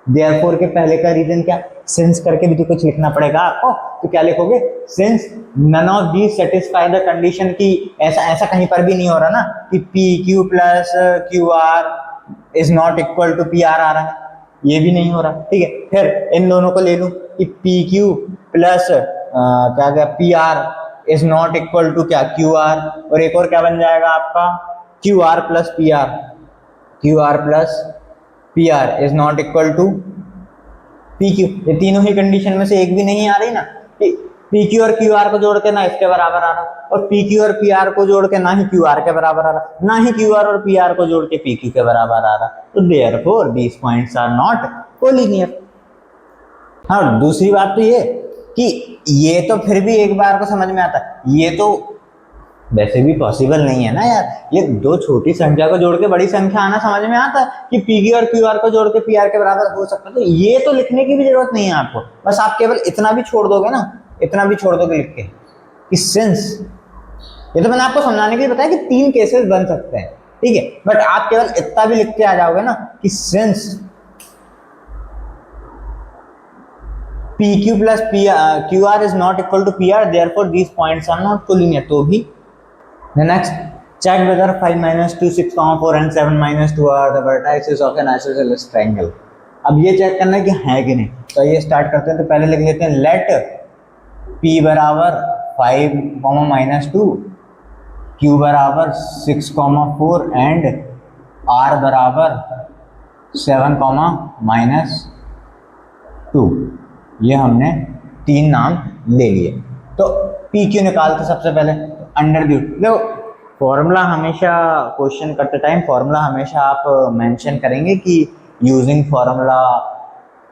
देयरफॉर के पहले का रीजन क्या, सिंस करके भी तो कुछ लिखना पड़ेगा आपको, तो क्या लिखोगे, since none of these satisfy the condition की, ऐसा कहीं पर भी नहीं हो रहा ना कि P Q plus Q R is not equal to P R आ रहा है, ये भी नहीं हो रहा, ठीक है। फिर इन दोनों को ले लूं कि पी क्यू प्लस क्या क्या P R is not equal to क्या क्यू आर, और एक और क्या बन जाएगा आपका Q R plus P R, Q R plus P R is not equal to P Q. ये तीनों ही कंडीशन में से एक भी नहीं आ रही ना, पी क्यू और क्यू आर को जोड़ के ना इसके बराबर आ रहा, और पी क्यू और पी आर को जोड़ के ना ही क्यू आर के बराबर आ रहा, ना ही क्यू आर और पी आर को जोड़ के पी क्यू के बराबर आ रहा, तो therefore these points are not collinear. हाँ, दूसरी बात तो ये कि ये तो फिर भी एक बार को समझ में आता है, ये तो वैसे भी पॉसिबल नहीं है ना यार, ये दो छोटी संख्या को जोड़ के बड़ी संख्या आना समझ में आता है कि पी क्यू और क्यू आर को जोड़ के पी आर के बराबर हो सकता है, तो ये तो लिखने की भी जरूरत नहीं है आपको, बस आप केवल इतना भी छोड़ दोगे ना, इतना भी छोड़ दोगे लिख के कि सिंस, ये तो मैंने आपको समझाने के लिए बताया कि 3 केसेस बन सकते हैं, ठीक है, बट आप केवल इतना भी लिख के आ जाओगे ना कि since P Q plus Q R is not equal to P R, therefore these points are not collinear, तो भी। Next, check whether 5 minus 2 6 4 and 7 minus 2 are the vertices of an isosceles triangle। अब ये check करना है कि है कि नहीं, तो ये स्टार्ट करते हैं, तो पहले लिख लेते हैं लेट p बराबर 5 माइनस 2, q बराबर 6 4 एंड r बराबर 7 माइनस 2, ये हमने 3 नाम ले लिए। तो पी क्यू निकालते सबसे पहले, अंडर द, देखो फॉर्मूला हमेशा क्वेश्चन करते टाइम फॉर्मूला हमेशा आप मेंशन करेंगे कि using formula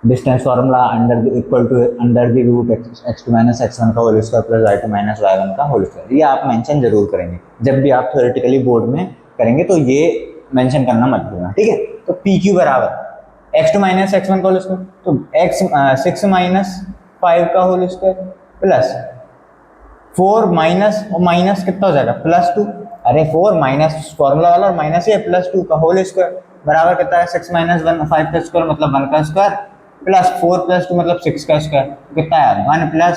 distance formula under equal to under the root x2 minus x1 का whole square plus y2 minus y1 का होल स्क्वायर, ये आप मेंशन जरूर करेंगे जब भी आप थ्योरेटिकली बोर्ड में करेंगे, तो ये मेंशन करना मत भूलना, ठीक है। तो पी क्यू बराबर x2 माइनस x1 का होल स्क्वायर, तो 6 माइनस 5 का होल स्क्वायर प्लस 4 माइनस, और माइनस कितना हो जाएगा +2, अरे 4 माइनस फॉर्मूला वाला और माइनस ये +2 का होल स्क्वायर बराबर कितना है 6 माइनस 1 5 का स्क्वायर मतलब 1 का स्क्वायर प्लस 4 + 2 मतलब 6 का स्क्वायर, कितना है 1 प्लस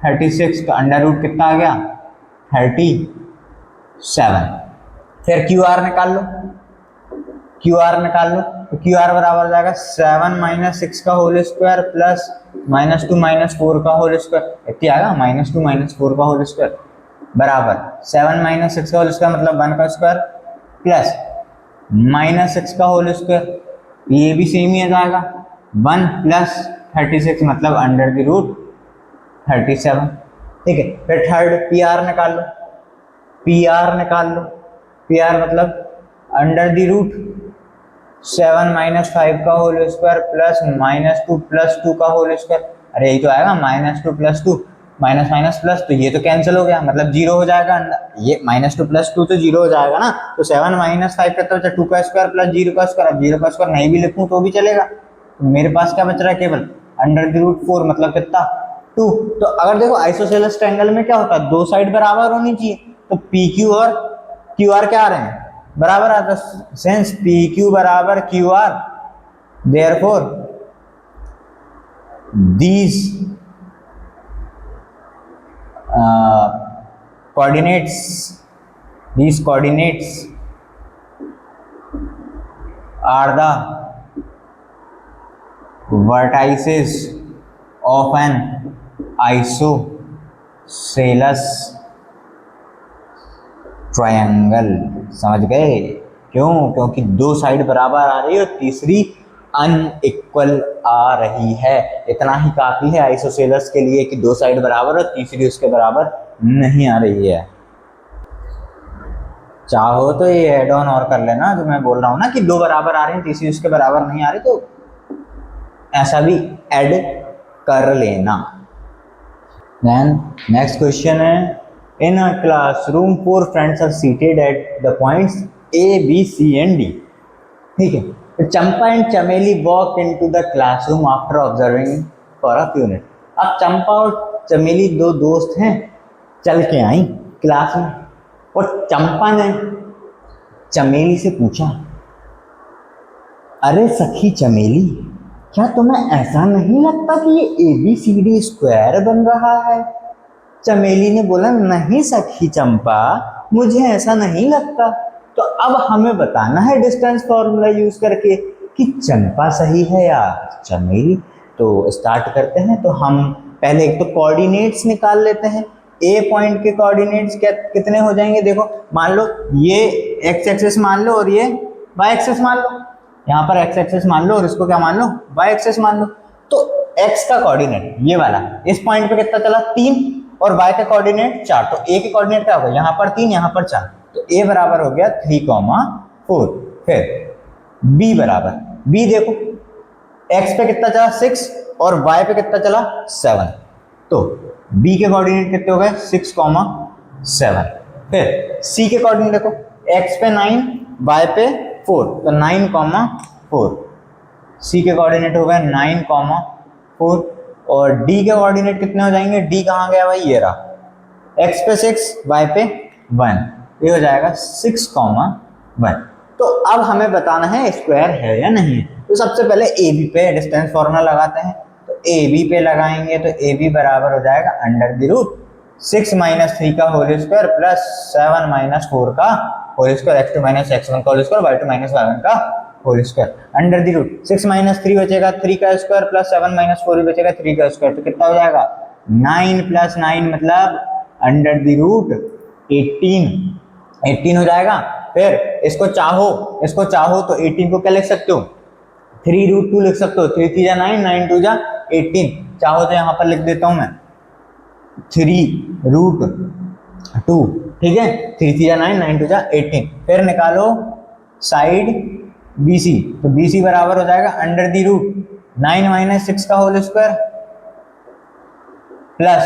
36 का अंडर रूट कितना आ गया 37। फिर क्यू आर निकाल लो, क्यू आर निकाल लो, तो क्यू आर बराबर जाएगा 7 माइनस 6 का होल स्क्वायर प्लस -2 माइनस 4 का होल स्क्वायर, इतना आएगा -2 माइनस 4 का होल स्क्वायर बराबर 7 माइनस 6 का होल स्क्वायर मतलब 1 का स्क्वायर प्लस -6 का होल स्क्वायर, ये भी सेम ही आ जाएगा 1 प्लस 36 मतलब अंडर द रूट 37, ठीक है। फिर थर्ड पी आर निकाल लो, पी आर निकाल लो, पी आर मतलब अंडर द रूट 7 माइनस 5 का होल स्क्वायर प्लस -2 + 2 का होल स्क्वायर, अरे यही तो आएगा -2 + 2 माइनस माइनस प्लस, तो ये तो कैंसिल हो गया मतलब 0 हो जाएगा, ये -2 + 2 तो 0 हो जाएगा ना, तो 7 माइनस 5 कितना बचा 2 का स्क्वायर प्लस 0 का स्क्वायर, अब 0 का स्क्वायर नहीं भी लिखूं तो भी चलेगा, तो मेरे पास क्या बच रहा है केवल अंडर द रूट 4 मतलब कितना 2। तो अगर देखो आइसोसेलेस ट्रायंगल में क्या होता है, दो साइड बराबर होनी चाहिए, तो पी क्यू और क्यू आर क्या आ रहे हैं बराबर आता है, सेंस पी क्यू बराबर Q R, therefore these these coordinates are the vertices of an isosceles triangle। समझ गए क्यों, क्योंकि दो साइड बराबर आ रही है और तीसरी अनइक्वल आ रही है। इतना ही काफी है आइसोसेलस के लिए कि दो साइड बराबर और तीसरी उसके बराबर नहीं आ रही है। चाहो तो ये एड ऑन और कर लेना, जो मैं बोल रहा हूं ना कि दो बराबर आ रही है तीसरी उसके बराबर नहीं आ रही, तो ऐसा भी ऐड कर लेना। देन नेक्स्ट क्वेश्चन है, in a classroom 4 friends are seated at the points A, B, C and D। ठीक है, तो Champa and Chameli walk into the classroom after observing for a few minute. अब चंपा और चमेली दो दोस्त हैं, चल के आई क्लास में, और चंपा ने चमेली से पूछा, अरे सखी चमेली, क्या तुम्हें ऐसा नहीं लगता कि ये ABCD स्क्वायर बन रहा है? चमेली ने बोला, नहीं सखी चंपा, मुझे ऐसा नहीं लगता। तो अब हमें बताना है डिस्टेंस फॉर्मूला यूज करके कि चंपा सही है या चमेली। तो स्टार्ट करते हैं। तो हम पहले एक तो कोऑर्डिनेट्स निकाल लेते हैं। ए पॉइंट के कोऑर्डिनेट्स कितने हो जाएंगे? देखो, मान लो ये एक्स एक्सिस मान लो और ये वाई एक्सिस मान लो। यहाँ पर एक्स एक्सिस मान लो और इसको क्या मान लो? वाई एक्सिस मान लो। तो एक्स का कोऑर्डिनेट ये वाला इस पॉइंट पे कितना चला? 3, और y का कोऑर्डिनेट 4। तो a के कोऑर्डिनेट क्या होगा? यहाँ पर 3, यहाँ पर 4, तो a बराबर हो गया 3,4। फिर b बराबर, b देखो x पे कितना चला? 6, और y पे कितना चला? 7। तो b के कोऑर्डिनेट कितने हो गए? 6,7। फिर c के कोऑर्डिनेट देखो, x पे 9, y पे 4, तो 9,4। c के कोऑर्डिनेट हो गए 9,4। और d के कोऑर्डिनेट कितने हो जाएंगे? d कहाँ गया भाई? ये रहा, x पे 6, y पे 1, ये हो जाएगा 6,1। तो अब हमें बताना है स्क्वायर है या नहीं है। तो सबसे पहले AB पे डिस्टेंस फॉर्मूला लगाते हैं। तो AB पे लगाएंगे तो AB बराबर हो जाएगा अंडर द रूट 6 - 3 का होल स्क्वायर प्लस 7 - 4 का होल स्क्वायर, x2 - x1 का होल स्क्वायर, y2 - y1 का whole square, under the root 6 - 3 बचेगा 3 का स्क्वायर, प्लस 7 - 4 बचेगा 3 का स्क्वायर। तो कितना हो जाएगा? 9 + 9 मतलब अंडर द रूट 18 हो जाएगा। फिर इसको चाहो तो 18 को क्या लिख सकते हो? 3√2 लिख सकते हो। 3 × 3 = 9, 9 × 2 = 18। चाहो तो यहाँ पर लिख देता हूं मैं 3√2, ठीक है। 3 × 3 = 9, 9 × 2 = 18। फिर निकालो साइड BC, तो BC बराबर हो जाएगा अंडर द रूट 9 - 6 का होल स्क्वायर प्लस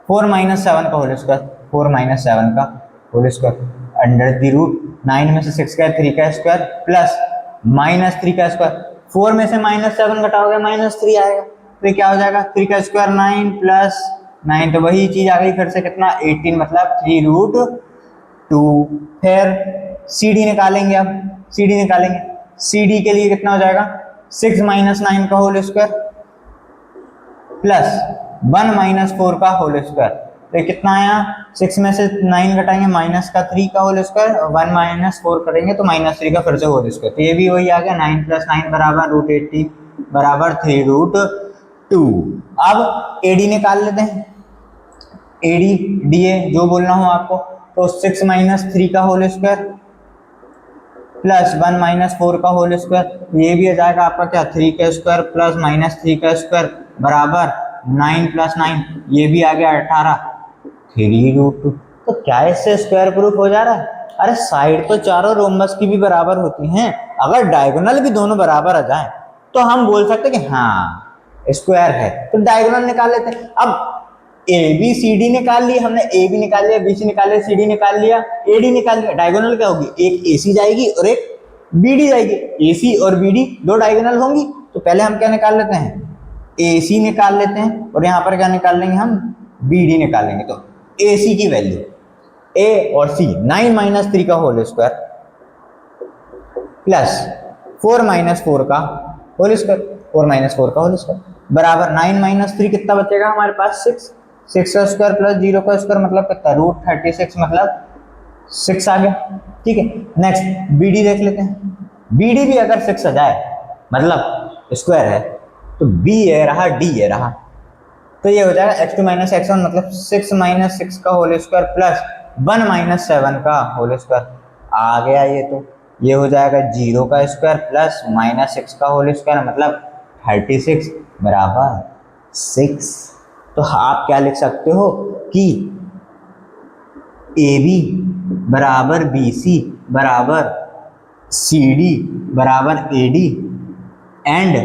4 - 7 का होल स्क्वायर, 4 - 7 का whole square, under the root 9 में से 6 का 3 का स्क्वायर प्लस -3 का स्क्वायर। 4 में से -7 घटाओगे -3 आएगा, तो ये क्या हो जाएगा? 3 का स्क्वायर 9 प्लस 9, तो वही चीज आ गई फिर से कितना? 18 मतलब 3√2। फिर CD निकालेंगे। अब CD निकालेंगे, CD के लिए कितना हो जाएगा? 6 - 9 का होल स्क्वायर प्लस 1 - 4 का होल स्क्वायर। तो ये कितना आया? 6 में से 9 घटाएंगे माइनस का 3 का होल स्क्वायर, और 1 - 4 करेंगे तो -3 का फिर से होल स्क्वायर। तो ये भी वही आ गया, 9 + 9 बराबर √18 बराबर 3√2। अब AD निकाल लेते हैं। AD DA जो बोलना हो आपको, तो 6 - 3 का होल स्क्वायर प्लस 1 - 4 का होल स्क्वायर। ये भी आ जाएगा आपका क्या? 3 का स्क्वायर प्लस -3 का स्क्वायर बराबर 9 + 9, ये भी आ गया 18, 3√2। तो क्या इससे स्क्वायर प्रूफ हो जा रहा है? अरे साइड तो चारों रोम्बस की भी बराबर होती हैं, अगर डायगोनल भी दोनों बराबर आ जाए तो हम बोल सकते हैं कि हाँ स्क्वायर है। तो डायगोनल निकाल लेते हैं। अब ABCD निकाल लिया हमने, AB निकाल लिया, BC निकाल लिया, CD निकाल लिया, AD निकाल लिया। डायगोनल क्या होगी? एक AC जाएगी और एक BD जाएगी। AC और BD दो डायगोनल होंगी। तो पहले हम क्या निकाल लेते हैं? AC निकाल लेते हैं, और यहाँ पर क्या निकाल लेंगे हम? BD निकाल लेंगे। तो AC की वैल्यू A और C 9 - 3 का होल स्क्वायर प्लस 4 - 4 का होल स्क्वायर, 4 - 4 का होल स्क्वायर बराबर 9 - 3 कितना बचेगा हमारे पास? 6 का स्क्वायर प्लस 0 का स्क्वायर मतलब कितना? √36 मतलब 6 आ गया, ठीक है। नेक्स्ट BD देख लेते हैं। BD भी अगर 6 आ जाए मतलब स्क्वायर है, तो B ये रहा, D ये रहा, तो ये हो जाएगा x2 - x1 मतलब 6 - 6 का होल स्क्वायर प्लस 1 - 7 का होल स्क्वायर। आ गया ये। तो ये हो जाएगा 0 का स्क्वायर प्लस -6 का होल स्क्वायर, मतलब 36 बराबर 6। तो आप क्या लिख सकते हो कि AB बराबर BC बराबर CD बराबर AD एंड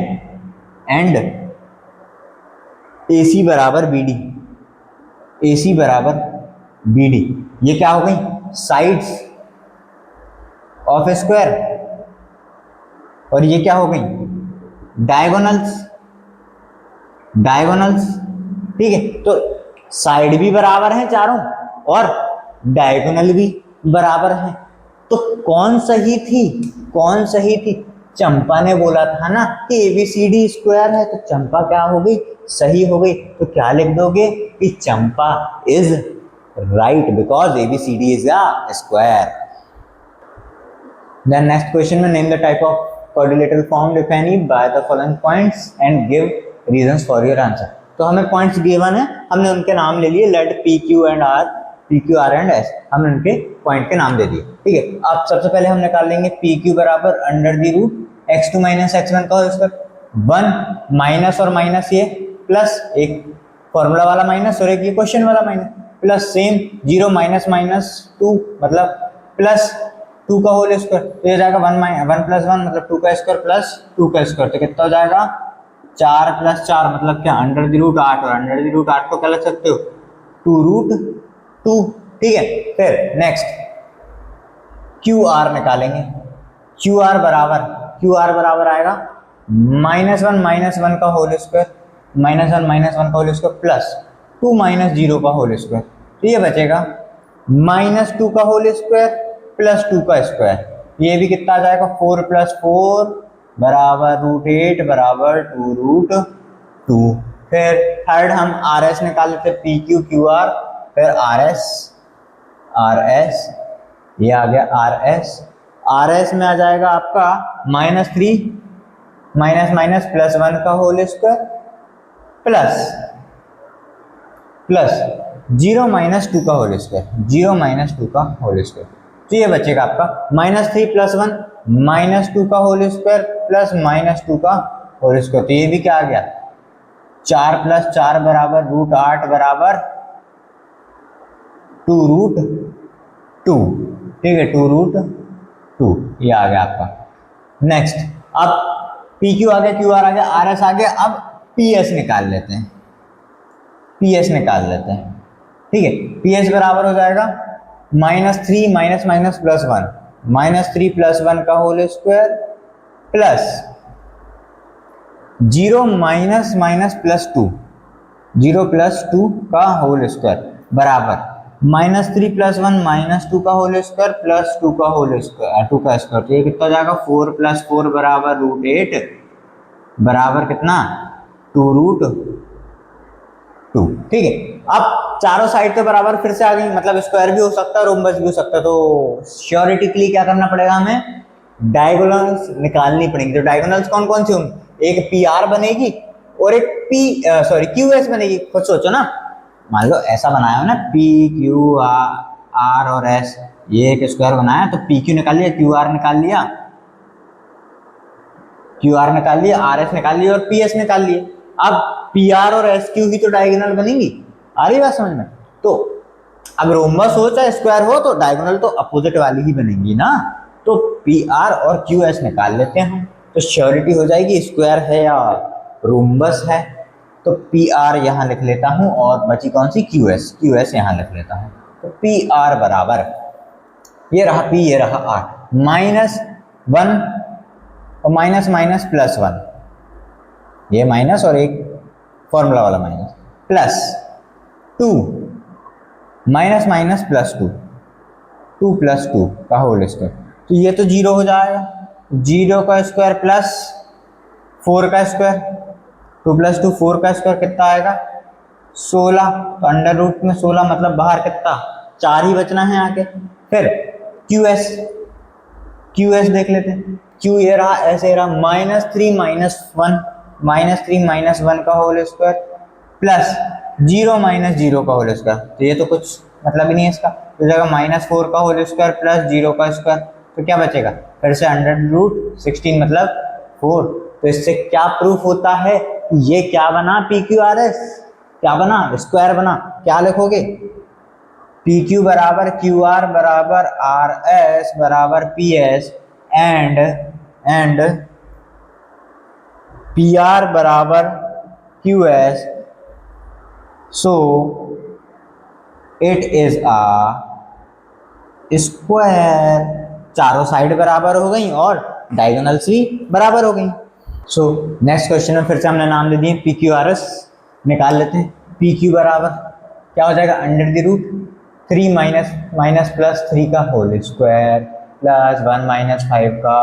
AC बराबर BD, AC बराबर BD। ये क्या हो गई? Sides of square. और ये क्या हो गई? डायगोनल्स। डायगोनल्स, ठीक है। तो साइड भी बराबर है चारों और डायगोनल भी बराबर है। तो कौन सही थी? कौन सही थी? चंपा ने बोला था ना कि ABCD स्क्वायर है, तो चंपा क्या हो गई? सही हो गई। तो क्या लिख दोगे कि Champa is right because ABCD is a square. Then next question में name the type of quadrilateral formed if any by the following points and give reasons for your answer। तो हमें points given है, हमने उनके नाम ले लिए, let P Q and R, P Q R and S, हमने उनके point के नाम दे दिए, ठीक है। अब सबसे पहले हम निकाल लेंगे P Q बराबर under the root x2 minus x1 का होल स्क्वायर। 1 माइनस और माइनस ये प्लस, एक फॉर्मूला वाला माइनस और एक ये क्वेश्चन वाला minus, plus same 0 minus minus 2 मतलब प्लस 2 का होल स्क्वायर। तो ये जाएगा 1 प्लस 1 मतलब 2 का स्क्वायर प्लस 2 का स्क्वायर। तो कितना हो जाएगा? 4 प्लस 4 मतलब क्या? Under the root 8। और अंडर द रूट 8 को क्या लिख सकते हो? 2 रूट 2, ठीक है। फिर नेक्स्ट क्यू आर निकालेंगे। क्यू आर बराबर आएगा -1 का होल स्क्वायर, -1 का होल स्क्वायर प्लस 2 माइनस 0 का होल स्क्वायर। तो ये बचेगा -2 का होल स्क्वायर प्लस 2 का स्क्वायर। ये भी कितना आ जाएगा? 4 प्लस 4 बराबर √8 बराबर 2 रूट 2। फिर थर्ड हम आर एस निकाल लेते, पी क्यू क्यू आर, फिर आर एस, ये आ गया आर एस में आ जाएगा आपका -3 माइनस प्लस 1 का होल स्क्वायर प्लस 0 माइनस 2 का होल स्क्वायर, 0 माइनस 2 का होल स्क्वायर। तो ये बचेगा आपका -3 प्लस 1 -2 का होल स्क्वायर प्लस -2 का होल स्क्वायर। तो ये भी क्या आ गया? 4 प्लस 4 बराबर √8 बराबर 2 रूट 2, ठीक है, 2 रूट 2, ये आ गया आपका। नेक्स्ट अब पी क्यू आ गया, क्यू आर आ गया, आर एस आ गया। अब पी एस निकाल लेते हैं, ठीक है। पी एस बराबर हो जाएगा -3 माइनस प्लस 1, -3 प्लस 1 का whole square plus 0 minus plus 2, 0 plus 2 का होल स्क्वायर बराबर -3 प्लस 1 -2 का होल स्क्वायर प्लस 2 का होल स्क्वायर, 2 का स्क्वायर। तो ये कितना जाएगा? 4 प्लस 4 बराबर √8 बराबर कितना? 2 रूट 2, ठीक है। अब चारों साइड तो बराबर फिर से आ गई, मतलब स्क्वायर भी हो सकता है, रोम्बस भी हो सकता है। तो श्योरिटी के लिए क्या करना पड़ेगा? हमें डायगोनल्स निकालनी पड़ेंगी। तो डायगोनल्स कौन कौन सी होंगी? एक पी आर बनेगी और एक क्यू एस बनेगी। खुद सोचो ना, मान लो ऐसा बनाया हो ना, पी क्यू आर और एस, ये एक स्क्वायर बनाया, तो पी क्यू निकाल लिया, क्यू आर निकाल लिया, आर एस निकाल लिया और पी एस निकाल लिया। अब पी आर और एस क्यू की तो डायगोनल बनेंगी। आ रही बात समझ में? तो अब रोम्बस हो चाहे स्क्वायर हो, तो डायगोनल तो अपोजिट वाली ही बनेंगी ना। तो पी आर और क्यू एस निकाल लेते हैं हम, तो श्योरिटी हो जाएगी स्क्वायर है या रोम्बस है। तो पी आर यहाँ लिख लेता हूँ और बची कौन सी? क्यू एस यहाँ लिख लेता हूँ। तो पी आर बराबर, ये रहा पी, ये रहा आर, -1 और माइनस प्लस 1, ये माइनस और एक फॉर्मूला वाला minus, plus 2 minus plus 2, 2 plus 2 का होल स्क्वायर। तो ये तो 0 हो जाएगा, 0 का स्क्वायर प्लस 4 का स्क्वायर, 2 प्लस 2 4 का स्क्वायर कितना आएगा? 16। तो अंडर रूट में 16 मतलब बाहर कितना? 4 ही बचना है आके। फिर क्यू एस देख लेते हैं। क्यू ये रहा, ऐसे रहा, -3 माइनस 1 का होल स्क्वायर प्लस 0 माइनस 0 का होल स्क्वायर। तो ये तो कुछ मतलब ही नहीं है इसका। तो जाएगा -4 का होल स्क्वायर प्लस 0 का स्क्वायर तो क्या बचेगा, फिर से √16 मतलब 4। तो इससे क्या प्रूफ होता है, ये क्या बना, PQRS क्या बना, स्क्वायर बना। क्या लिखोगे, PQ बराबर QR बराबर RS बराबर PS एंड PR बराबर QS, so it is square. चारों साइड बराबर हो गई और डायगोनल्स भी बराबर हो गई। सो नेक्स्ट क्वेश्चन में फिर से हमने नाम दे दिए PQRS, निकाल लेते हैं। PQ बराबर क्या हो जाएगा, √3 माइनस प्लस 3 का होल स्क्वायर प्लस 1 माइनस 5 का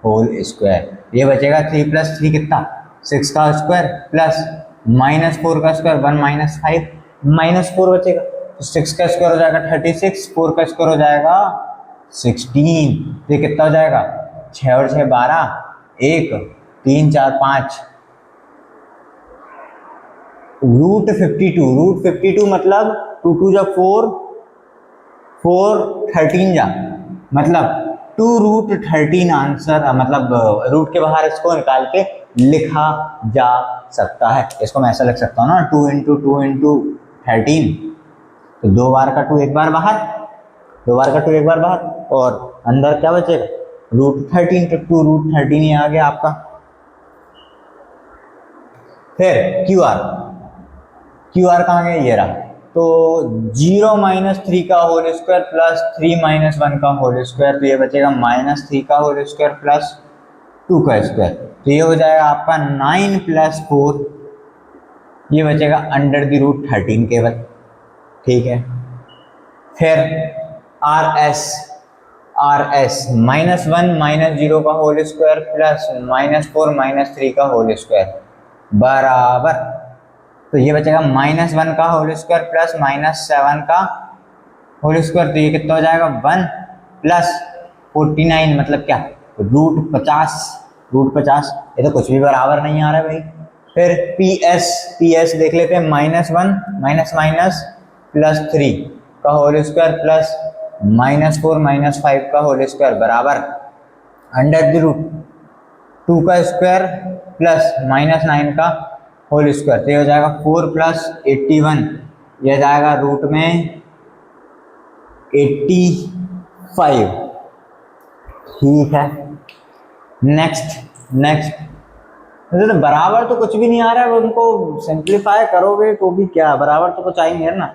होल स्क्वायर। ये बचेगा 3 प्लस 3 कितना, 6 का स्क्वायर प्लस -4 का स्क्वायर 1 माइनस 5 -4 बचेगा। तो 6 का स्क्वायर हो जाएगा 36, 4 का स्क्वायर हो जाएगा 16। तो ये कितना हो जाएगा, 6 और 6 12, 1 3 4 5 √52 मतलब 2 2 जा 4, 4 13 जा मतलब 2√13 आंसर, मतलब रूट के बाहर इसको निकाल के लिखा जा सकता है। इसको मैं ऐसा लिख सकता हूँ ना, 2 इंटू 2 इंटू 13, तो 2 बार का 2 एक बार बाहर, 2 बार का 2 एक बार बाहर, और अंदर क्या बचेगा, √13, तो 2√13 ही आ गया आपका। फिर क्यू आर कहाँ गया, ये रहा। तो 0 माइनस 3 का होल स्क्वायर प्लस 3 माइनस 1 का होल स्क्वायर, तो ये बचेगा -3 का होल स्क्वायर प्लस 2 का स्क्वायर, तो ये हो जाएगा आपका 9 प्लस 4, ये बचेगा √13 केवल। ठीक है, फिर आर एस -1 माइनस 0 का होल स्क्वायर प्लस -4 माइनस 3 का होल स्क्वायर बराबर, तो ये बचेगा -1 का होल स्क्वायर प्लस -7 का होल स्क्वायर, तो ये कितना हो जाएगा 1 प्लस 49 मतलब क्या, √50, ये तो कुछ भी बराबर नहीं आ रहा है भाई। फिर पी एस देख लेते हैं, -1 माइनस माइनस प्लस 3 का होल स्क्वायर प्लस -4 माइनस 5 का होल स्क्वायर बराबर √2 का स्क्वायर प्लस -9 का होल स्क्वायर, तो ये हो जाएगा 4 प्लस 81, यह जाएगा रूट में 85। ठीक है, नेक्स्ट तो बराबर तो कुछ भी नहीं आ रहा है, उनको सिंप्लीफाई करोगे तो भी क्या, बराबर तो कुछ आ ही नहीं है ना।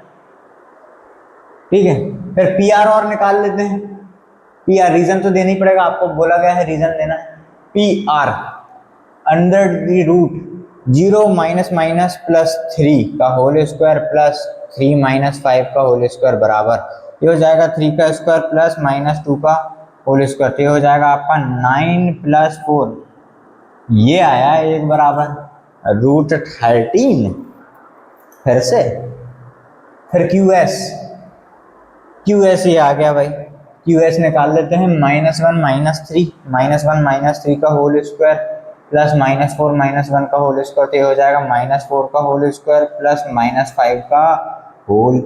ठीक है, फिर पी आर और निकाल लेते हैं। पी आर रीजन तो देना ही पड़ेगा, आपको बोला गया है रीजन देना है। P R under the root 0 minus minus plus 3 का होल स्क्वायर प्लस 3 माइनस 5 का होल स्क्वायर बराबर, ये हो जाएगा 3 का स्क्वायर प्लस -2 का होल स्क्वायर, तो ये हो जाएगा आपका 9 प्लस 4, ये आया एक बराबर √13। फिर क्यू एस ये आ गया भाई, क्यू एस निकाल लेते हैं। -1 माइनस 3 का होल स्क्वायर प्लस -4 -1 का होल स्क्वायर, तो ये हो जाएगा -4 का होल स्क्वायर प्लस -5 का होल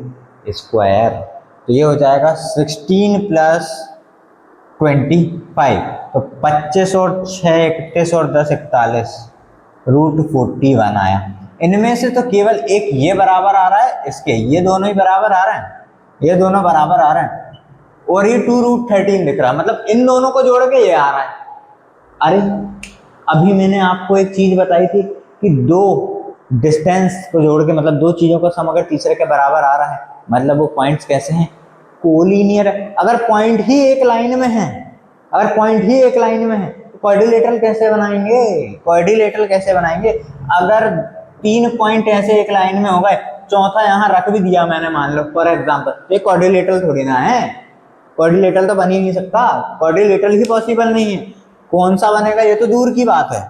स्क्वायर, तो ये हो जाएगा 16 प्लस 25, तो 25 और 6 31 और 10 41, √41 आया। इनमें से तो केवल एक ये बराबर आ रहा है इसके, ये दोनों ही बराबर आ रहे हैं, ये दोनों बराबर आ रहे हैं, और ये 2√13 दिख रहा है, मतलब इन दोनों को जोड़ के ये आ रहा है। अरे अभी मैंने आपको एक चीज बताई थी कि दो डिस्टेंस को जोड़ के, मतलब दो चीजों का सम अगर तीसरे के बराबर आ रहा है, मतलब वो पॉइंट्स कैसे हैं, कोलिनियर है। अगर पॉइंट ही एक लाइन में है, तो क्वाड्रिलेटरल कैसे बनाएंगे, अगर 3 पॉइंट ऐसे एक लाइन में हो गए, चौथा यहाँ रख भी दिया मैंने, मान लो फॉर एग्जांपल, ये क्वाड्रिलेटरल थोड़ी ना है, क्वाड्रिलेटरल तो बन ही नहीं सकता, क्वाड्रिलेटरल ही पॉसिबल नहीं है। कौन सा बनेगा ये तो दूर की बात है,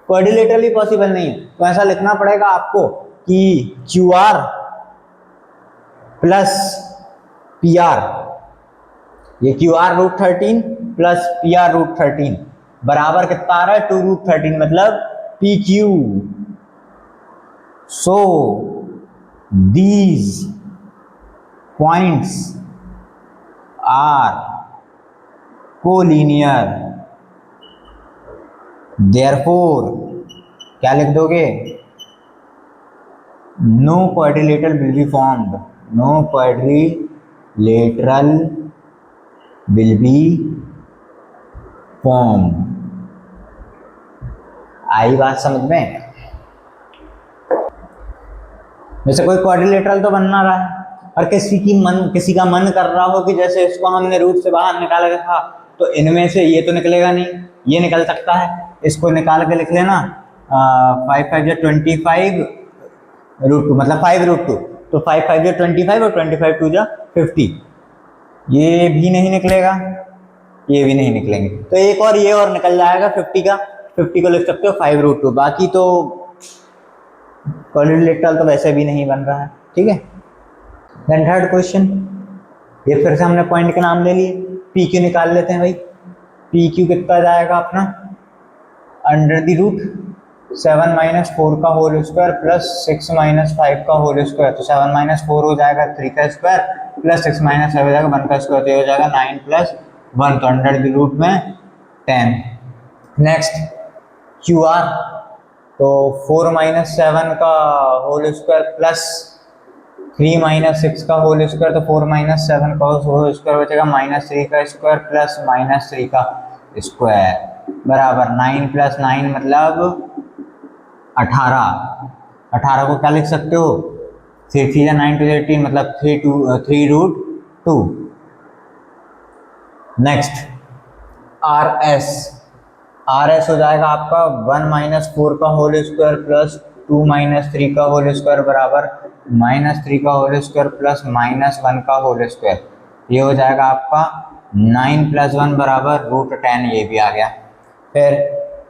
क्वाड्रिलेटरल ही पॉसिबल नहीं है। तो ऐसा लिखना पड़ेगा आपको कि Q R plus P R, ये Q R √13 plus P R √13 बराबर कितना आ रहा है, 2√13, मतलब P Q. So these points are collinear. Therefore क्या लिख दोगे, no quadrilateral will be formed, no quadrilateral will be form. आई बात समझ में? जैसे कोई क्वाड्रिलेटरल तो बनना रहा है और किसी का मन कर रहा हो कि जैसे इसको हमने रूट से बाहर निकाला था तो इनमें से ये तो निकलेगा नहीं, ये निकल सकता है, इसको निकाल के लिख लेना 5 5 जो 25 रूट 2 मतलब 5 रूट 2, तो 5 5 जो 25 और 25 2 जो 50, ये भी नहीं निकलेगा, ये भी नहीं निकलेंगे, तो एक और ये और निकल जाएगा 50 का, 50 को लिख सकते हो 5 रूट 2, बाकी तो क्वाड्रिलेटरल तो वैसे भी नहीं बन रहा है। ठीक है, देन थर्ड क्वेश्चन, ये फिर से हमने पॉइंट के नाम ले लिए, पी क्यू निकाल लेते हैं भाई। पी क्यू कितना जाएगा अपना, अंडर द रूट 7 माइनस 4 का होल स्क्वायर प्लस 6 माइनस 5 का होल स्क्वायर, तो 7 माइनस 4 हो जाएगा 3 का स्क्वायर प्लस 6 माइनस 5 हो जाएगा 1 का स्क्वायर, तो ये हो जाएगा 9 प्लस 1, तो अंडर द रूट में 10। नेक्स्ट क्यू आर, तो 4 माइनस 7 का होल स्क्वायर प्लस 3 माइनस 6 का होल स्क्वायर, तो 4 माइनस 7 का होल स्क्वायर बचेगा माइनस 3 का स्क्वायर प्लस माइनस 3 का स्क्वायर बराबर 9 प्लस 9 मतलब 18। 18 को क्या लिख सकते हो, 3 3 9 2 18 मतलब 3 रूट 2। नेक्स्ट आर एस हो जाएगा आपका 1 माइनस 4 का होल स्क्वायर प्लस 2 माइनस 3 का होल स्क्वायर बराबर माइनस 3 का होल स्क्वायर प्लस माइनस 1 का होल स्क्वायर, ये हो जाएगा आपका 9 प्लस 1 बराबर रूट 10, ये भी आ गया। फिर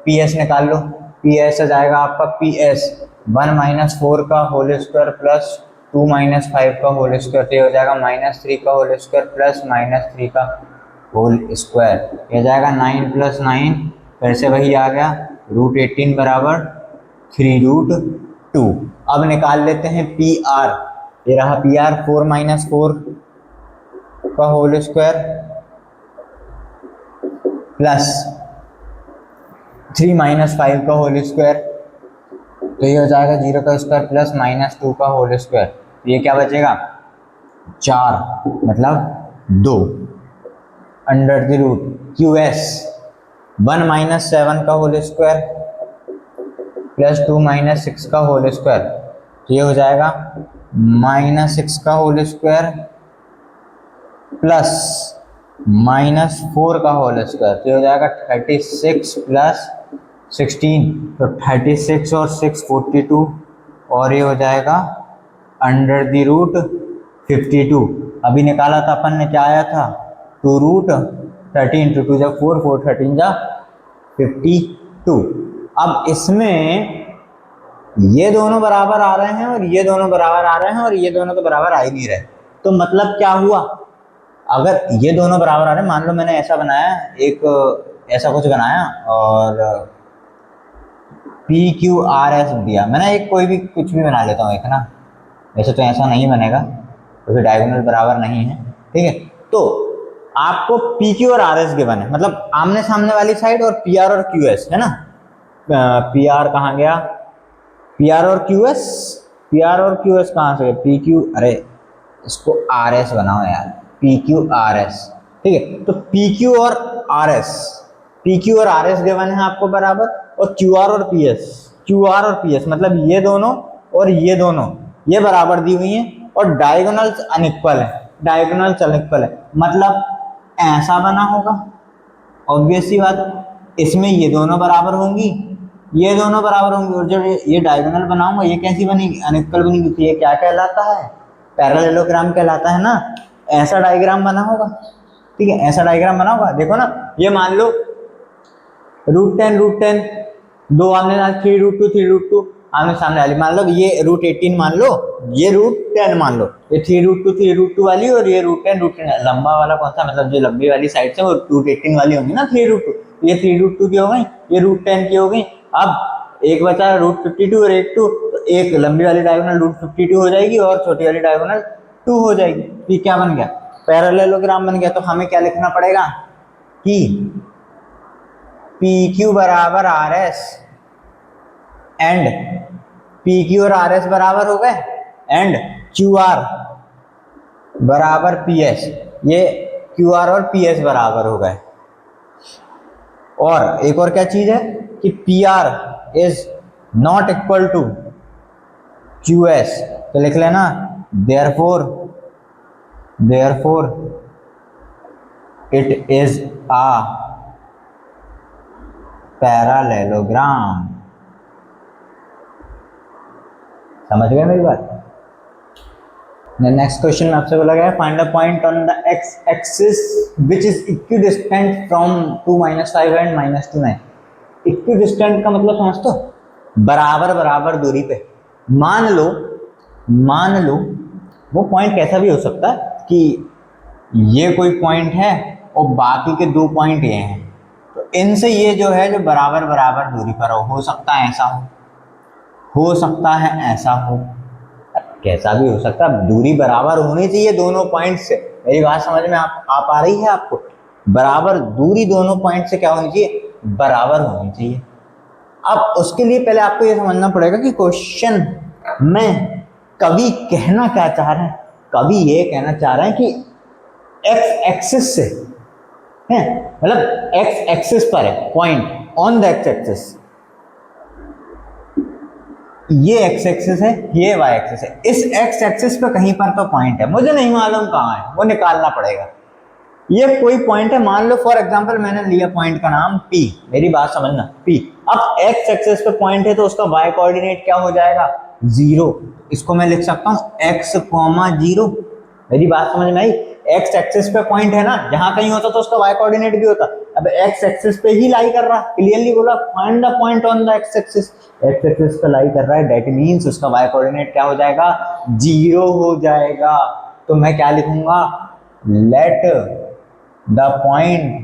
पी एस निकाल लो, पी एस हो जाएगा आपका पी एस 1 माइनस 4 का होल स्क्वायर प्लस 2 माइनस 5 का होल स्क्वायर, तो ये हो जाएगा माइनस 3 का होल स्क्वायर प्लस माइनस 3 का होल स्क्वायर, ये हो जाएगा 9 प्लस 9 फिर से वही आ गया रूट 18 बराबर 3 रूट 2। अब निकाल लेते हैं पी आर, ये रहा पी आर 4 माइनस 4 का होल स्क्वायर प्लस 3 माइनस 5 का होल स्क्वायर, तो ये हो जाएगा 0 का स्क्वायर प्लस माइनस 2 का होल स्क्वायर, ये क्या बचेगा 4 मतलब 2 under the root Q S 1 minus 7 का होल स्क्वायर प्लस 2 माइनस 6 का होल स्क्वायर, तो ये हो जाएगा माइनस 6 का होल स्क्वायर प्लस माइनस 4 का होल स्क्वायर, तो ये हो जाएगा 36 प्लस 16, तो 36 और 6 42, और ये हो जाएगा अंडर द रूट 52। अभी निकाला था अपन ने, क्या आया था 2 रूट 13, 2 जा 4 4 13 जा 52। अब इसमें ये दोनों बराबर आ रहे हैं और ये दोनों बराबर आ रहे हैं और ये दोनों तो बराबर आ ही नहीं रहे, तो मतलब क्या हुआ, अगर ये दोनों बराबर आ रहे हैं, मान लो मैंने ऐसा बनाया, एक ऐसा कुछ बनाया और पी क्यू आर एस दिया, मैंने एक कोई भी कुछ भी बना लेता हूँ एक ना, वैसे तो ऐसा नहीं बनेगा क्योंकि तो डायगोनल बराबर नहीं है। ठीक है, तो आपको पी क्यू और आर एस गिवन है, मतलब आमने सामने वाली साइड, और पी आर और क्यू एस है ना, पी आर कहाँ गया, पी आर और क्यू एस, पी आर और क्यू एस कहाँ से, पी क्यू, अरे इसको आर एस बनाओ यार, पी क्यू आर एस। ठीक है, तो पी क्यू और आर एस, पी क्यू और आर एस गिवन है आपको बराबर, और क्यू आर और पी एस, क्यू आर और पी एस मतलब ये दोनों और ये दोनों ये बराबर दी हुई हैं और डायगोनल्स अनइक्वल है, डायगोनल्स अनइक्वल है, मतलब ऐसा बना होगा, ऑब्वियस सी बात, इसमें ये दोनों बराबर होंगी, ये दोनों बराबर होंगी, और जब ये डायगोनल बनाऊंगा ये कैसी बनेगी, अनइक्वल बनेगी, तो ये क्या कहलाता है, पैरेललोग्राम कहलाता है ना, ऐसा डायग्राम बना होगा। ठीक है, ऐसा डायग्राम बना होगा, देखो ना, ये मान लो रूट 10 दो आमने सामने 3 रूट 2 3 रूट 2 आमने सामने वाली, मान लो ये रूट 18 मान लो, ये रूट 10 मान लो, ये 3 रूट 2 वाली और ये रूट 10 लंबा वाला कौन सा, मतलब जो लंबी वाली साइड से वो रूट 18 वाली होंगी ना 3 रूट 2, ये 3 रूट 2 की हो गई, ये रूट 10 की हो गई। अब एक बचा रूट 52 और एक 2, तो एक लंबी वाली डायगोनल रूट 52 हो जाएगी और छोटी वाली डायगोनल 2 हो जाएगी। ये क्या बन गया, पैरेललोग्राम बन गया। तो हमें क्या लिखना पड़ेगा, कि पी क्यू बराबर R S and P Q और आर एस बराबर हो गए एंड क्यू आर बराबर पी एस, ये क्यू आर और पी एस बराबर हो गए। और एक और क्या चीज है कि P R is not equal to Q S, तो लिख लेना therefore it is a parallelogram. समझ गए मेरी बात? नेक्स्ट क्वेश्चन में आपसे बोला गया है find the point on the x axis which is equidistant from 2 - 5 and -2 9। Equidistant का मतलब समझते हो? बराबर बराबर दूरी पे। मान लो वो पॉइंट कैसा भी हो सकता है कि ये कोई पॉइंट है और बाकी के 2 पॉइंट ये हैं, तो इनसे ये जो है जो बराबर बराबर दूरी पर हो सकता है ऐसा हो सकता है ऐसा हो, कैसा भी हो सकता है, दूरी बराबर होनी चाहिए दोनों पॉइंट से। मेरी बात समझ में आ पा रही है आपको? बराबर दूरी दोनों पॉइंट से क्या होनी चाहिए? बराबर होनी चाहिए। अब उसके लिए पहले आपको ये समझना पड़ेगा कि क्वेश्चन में कवि कहना क्या चाह रहे हैं। कवि ये कहना चाह रहे हैं कि एक्स एक्सिस से है, मतलब एक्स एक्सिस पर है point, on the x axis, ये एक्स एक्सिस है, ये वाई एक्सिस है, इस एक्स एक्सिस पे कहीं पर तो पॉइंट है, मुझे नहीं मालूम कहाँ है, वो निकालना पड़ेगा। ये कोई पॉइंट है, मान लो फॉर एग्जांपल मैंने लिया पॉइंट का नाम P, मेरी बात समझना P। अब एक्स एक्सिस पे पॉइंट है तो उसका वाई कोऑर्डिनेट क्या हो जाएगा? 0। इसको मैं लिख सकता हूँ x, 0। मेरी बात समझ में आई? एक्स एक्सिस पे पॉइंट है ना, जहां कहीं होता तो उसका वाई कोऑर्डिनेट भी होता। अब एक्स एक्सिस पे ही लाई कर रहा है, क्लियरली बोला find the point on the x axis. X axis पे लाई कर रहा है, दैट मींस उसका वाई कोऑर्डिनेट क्या हो जाएगा? 0 हो जाएगा। तो मैं क्या लिखूंगा? Let the point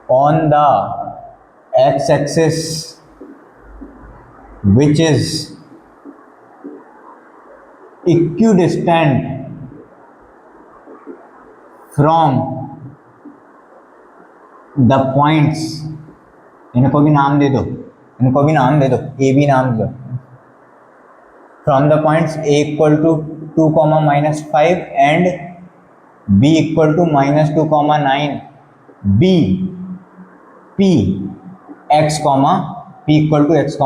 on the x-axis which is equidistant from the points, इनको भी नाम दे दो, ए बी नाम दो, from the points a equal to 2, -5 and b equal to -2, 9, b p x, p equal to x,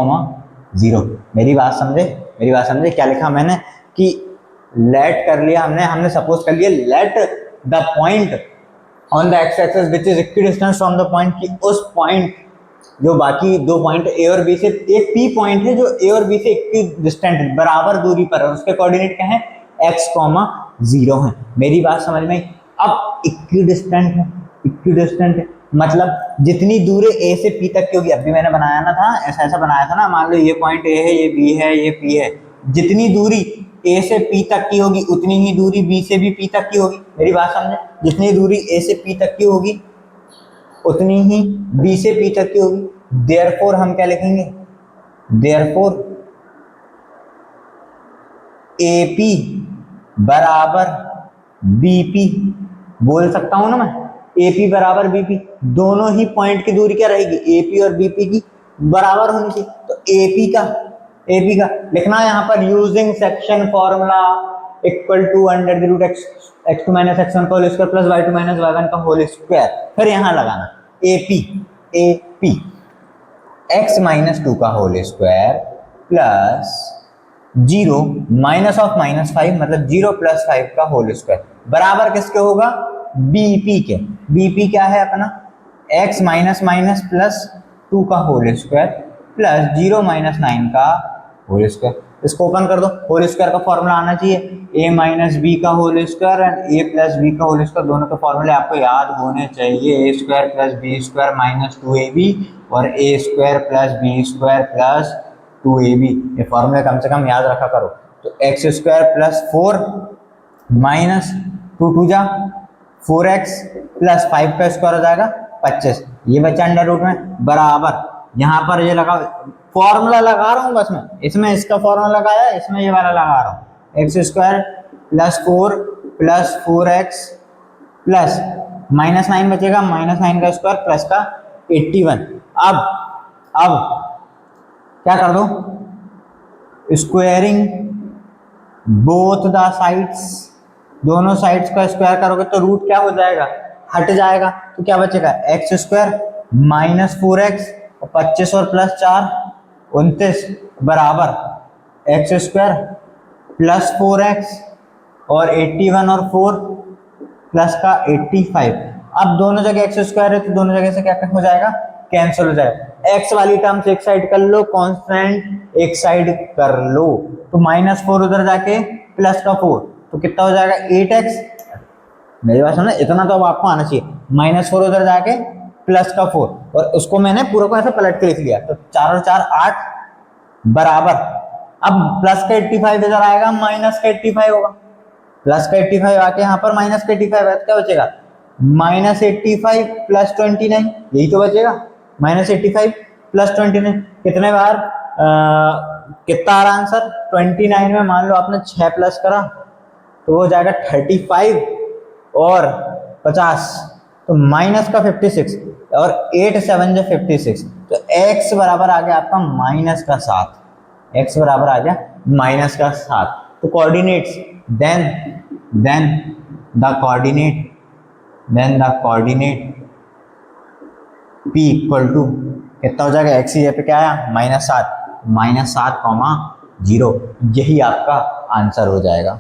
0। मेरी बात समझे? क्या लिखा मैंने कि लेट कर लिया हमने सपोज कर लिया let the point on the x axis which is equidistant from the point, कि उस पॉइंट जो बाकी 2 पॉइंट ए और बी से, एक पी पॉइंट है जो ए और बी से इक्विडिस्टेंट है, बराबर दूरी पर है, उसके कोऑर्डिनेट क्या है? x, 0 है। मेरी बात समझ में? अब इक्विडिस्टेंट है मतलब जितनी दूरी a से p तक की होगी, अभी मैंने बनाया ना था, ऐसा बनाया था ना, मान लो ये पॉइंट a है, ये b है, ये p है, जितनी दूरी a से p तक की होगी उतनी ही दूरी b से भी p तक की होगी। मेरी बात समझे? जितनी दूरी a से p तक की होगी उतनी ही b से p तक की होगी। देयरफॉर हम क्या लिखेंगे? देयरफॉर AP बराबर BP, बोल सकता हूं ना मैं, AP बराबर BP, दोनों ही पॉइंट की दूरी क्या रहेगी? AP और BP की बराबर होनी चाहिए। तो AP का लिखना यहाँ पर using section formula equal to x2 - x1 का whole square plus y2 - y1 का होल स्क्वायर। फिर यहाँ लगाना AP x - 2 का होल स्क्वायर प्लस 0 -5 मतलब 0 + 5 का होल स्क्वायर बराबर किसके होगा? BP के। BP क्या है अपना? x प्लस 2 का होल स्क्वायर प्लस 0 - 9 का होल स्क्वायर। इसको ओपन कर दो, होल स्क्वायर का फॉर्मूला आना चाहिए, a - b का whole square and a + b का होल स्क्वायर, दोनों के फॉर्मूले आपको याद होने चाहिए। a² + b² - 2ab और a² + b² + 2ab, ये फॉर्मूले कम से कम याद रखा करो। तो x² + 4 - 2 2 जा 4x प्लस 5 का स्क्वायर हो जाएगा 25, ये बच्चा अंडर रूट में बराबर, यहाँ पर ये लगा फॉर्मूला लगा रहा हूँ बस मैं, इसमें इसका फॉर्मूला लगाया, इसमें ये वाला लगा रहा हूँ। x² + 4 + 4x प्लस -9 बचेगा, -9 का स्क्वायर प्लस का 81। अब क्या कर दो, स्क्वायरिंग बोथ द साइड्स, दोनों साइड्स का स्क्वायर करोगे तो रूट क्या हो जाएगा, हट जाएगा। तो क्या बचेगा, एक्स स्क्वायर -4x और 25 और प्लस 4 29 बराबर एक्स स्क्वायर प्लस 4x और 81 और 4 प्लस का 85। अब दोनों जगह एक्स स्क्वायर है तो दोनों जगह से क्या हो जाएगा, कैंसिल हो जाएगा। एक्स वाली टर्म्स एक साइड कर लो, कांस्टेंट एक साइड कर लो, तो -4 उधर जाके प्लस का 4 तो कितना हो जाएगा 8x। मेरी बात सुनो, इतना तो अब आपको आना चाहिए। -4 उधर जाके प्लस का 4 और उसको मैंने पूरा को ऐसे पलट के लिख लिया, तो 4 और 4 8 बराबर। अब प्लस का 85 इधर आएगा, माइनस का 85 होगा, प्लस का 85 आके यहाँ पर माइनस का 85 है, क्या बचेगा, -85 प्लस 29, यही तो बचेगा, -85 प्लस 29। कितने बार कितना आ रहा आंसर, 29 में मान लो आपने 6 प्लस करा तो वो जाएगा 35 और 50 तो माइनस का 56 और 8 7 जो 56, तो x बराबर आ गया आपका -7, x बराबर आ गया -7। तो coordinates then the coordinate p equal to कितना हो जाएगा, x ये पे क्या आया -7, -7, 0, यही आपका आंसर हो जाएगा।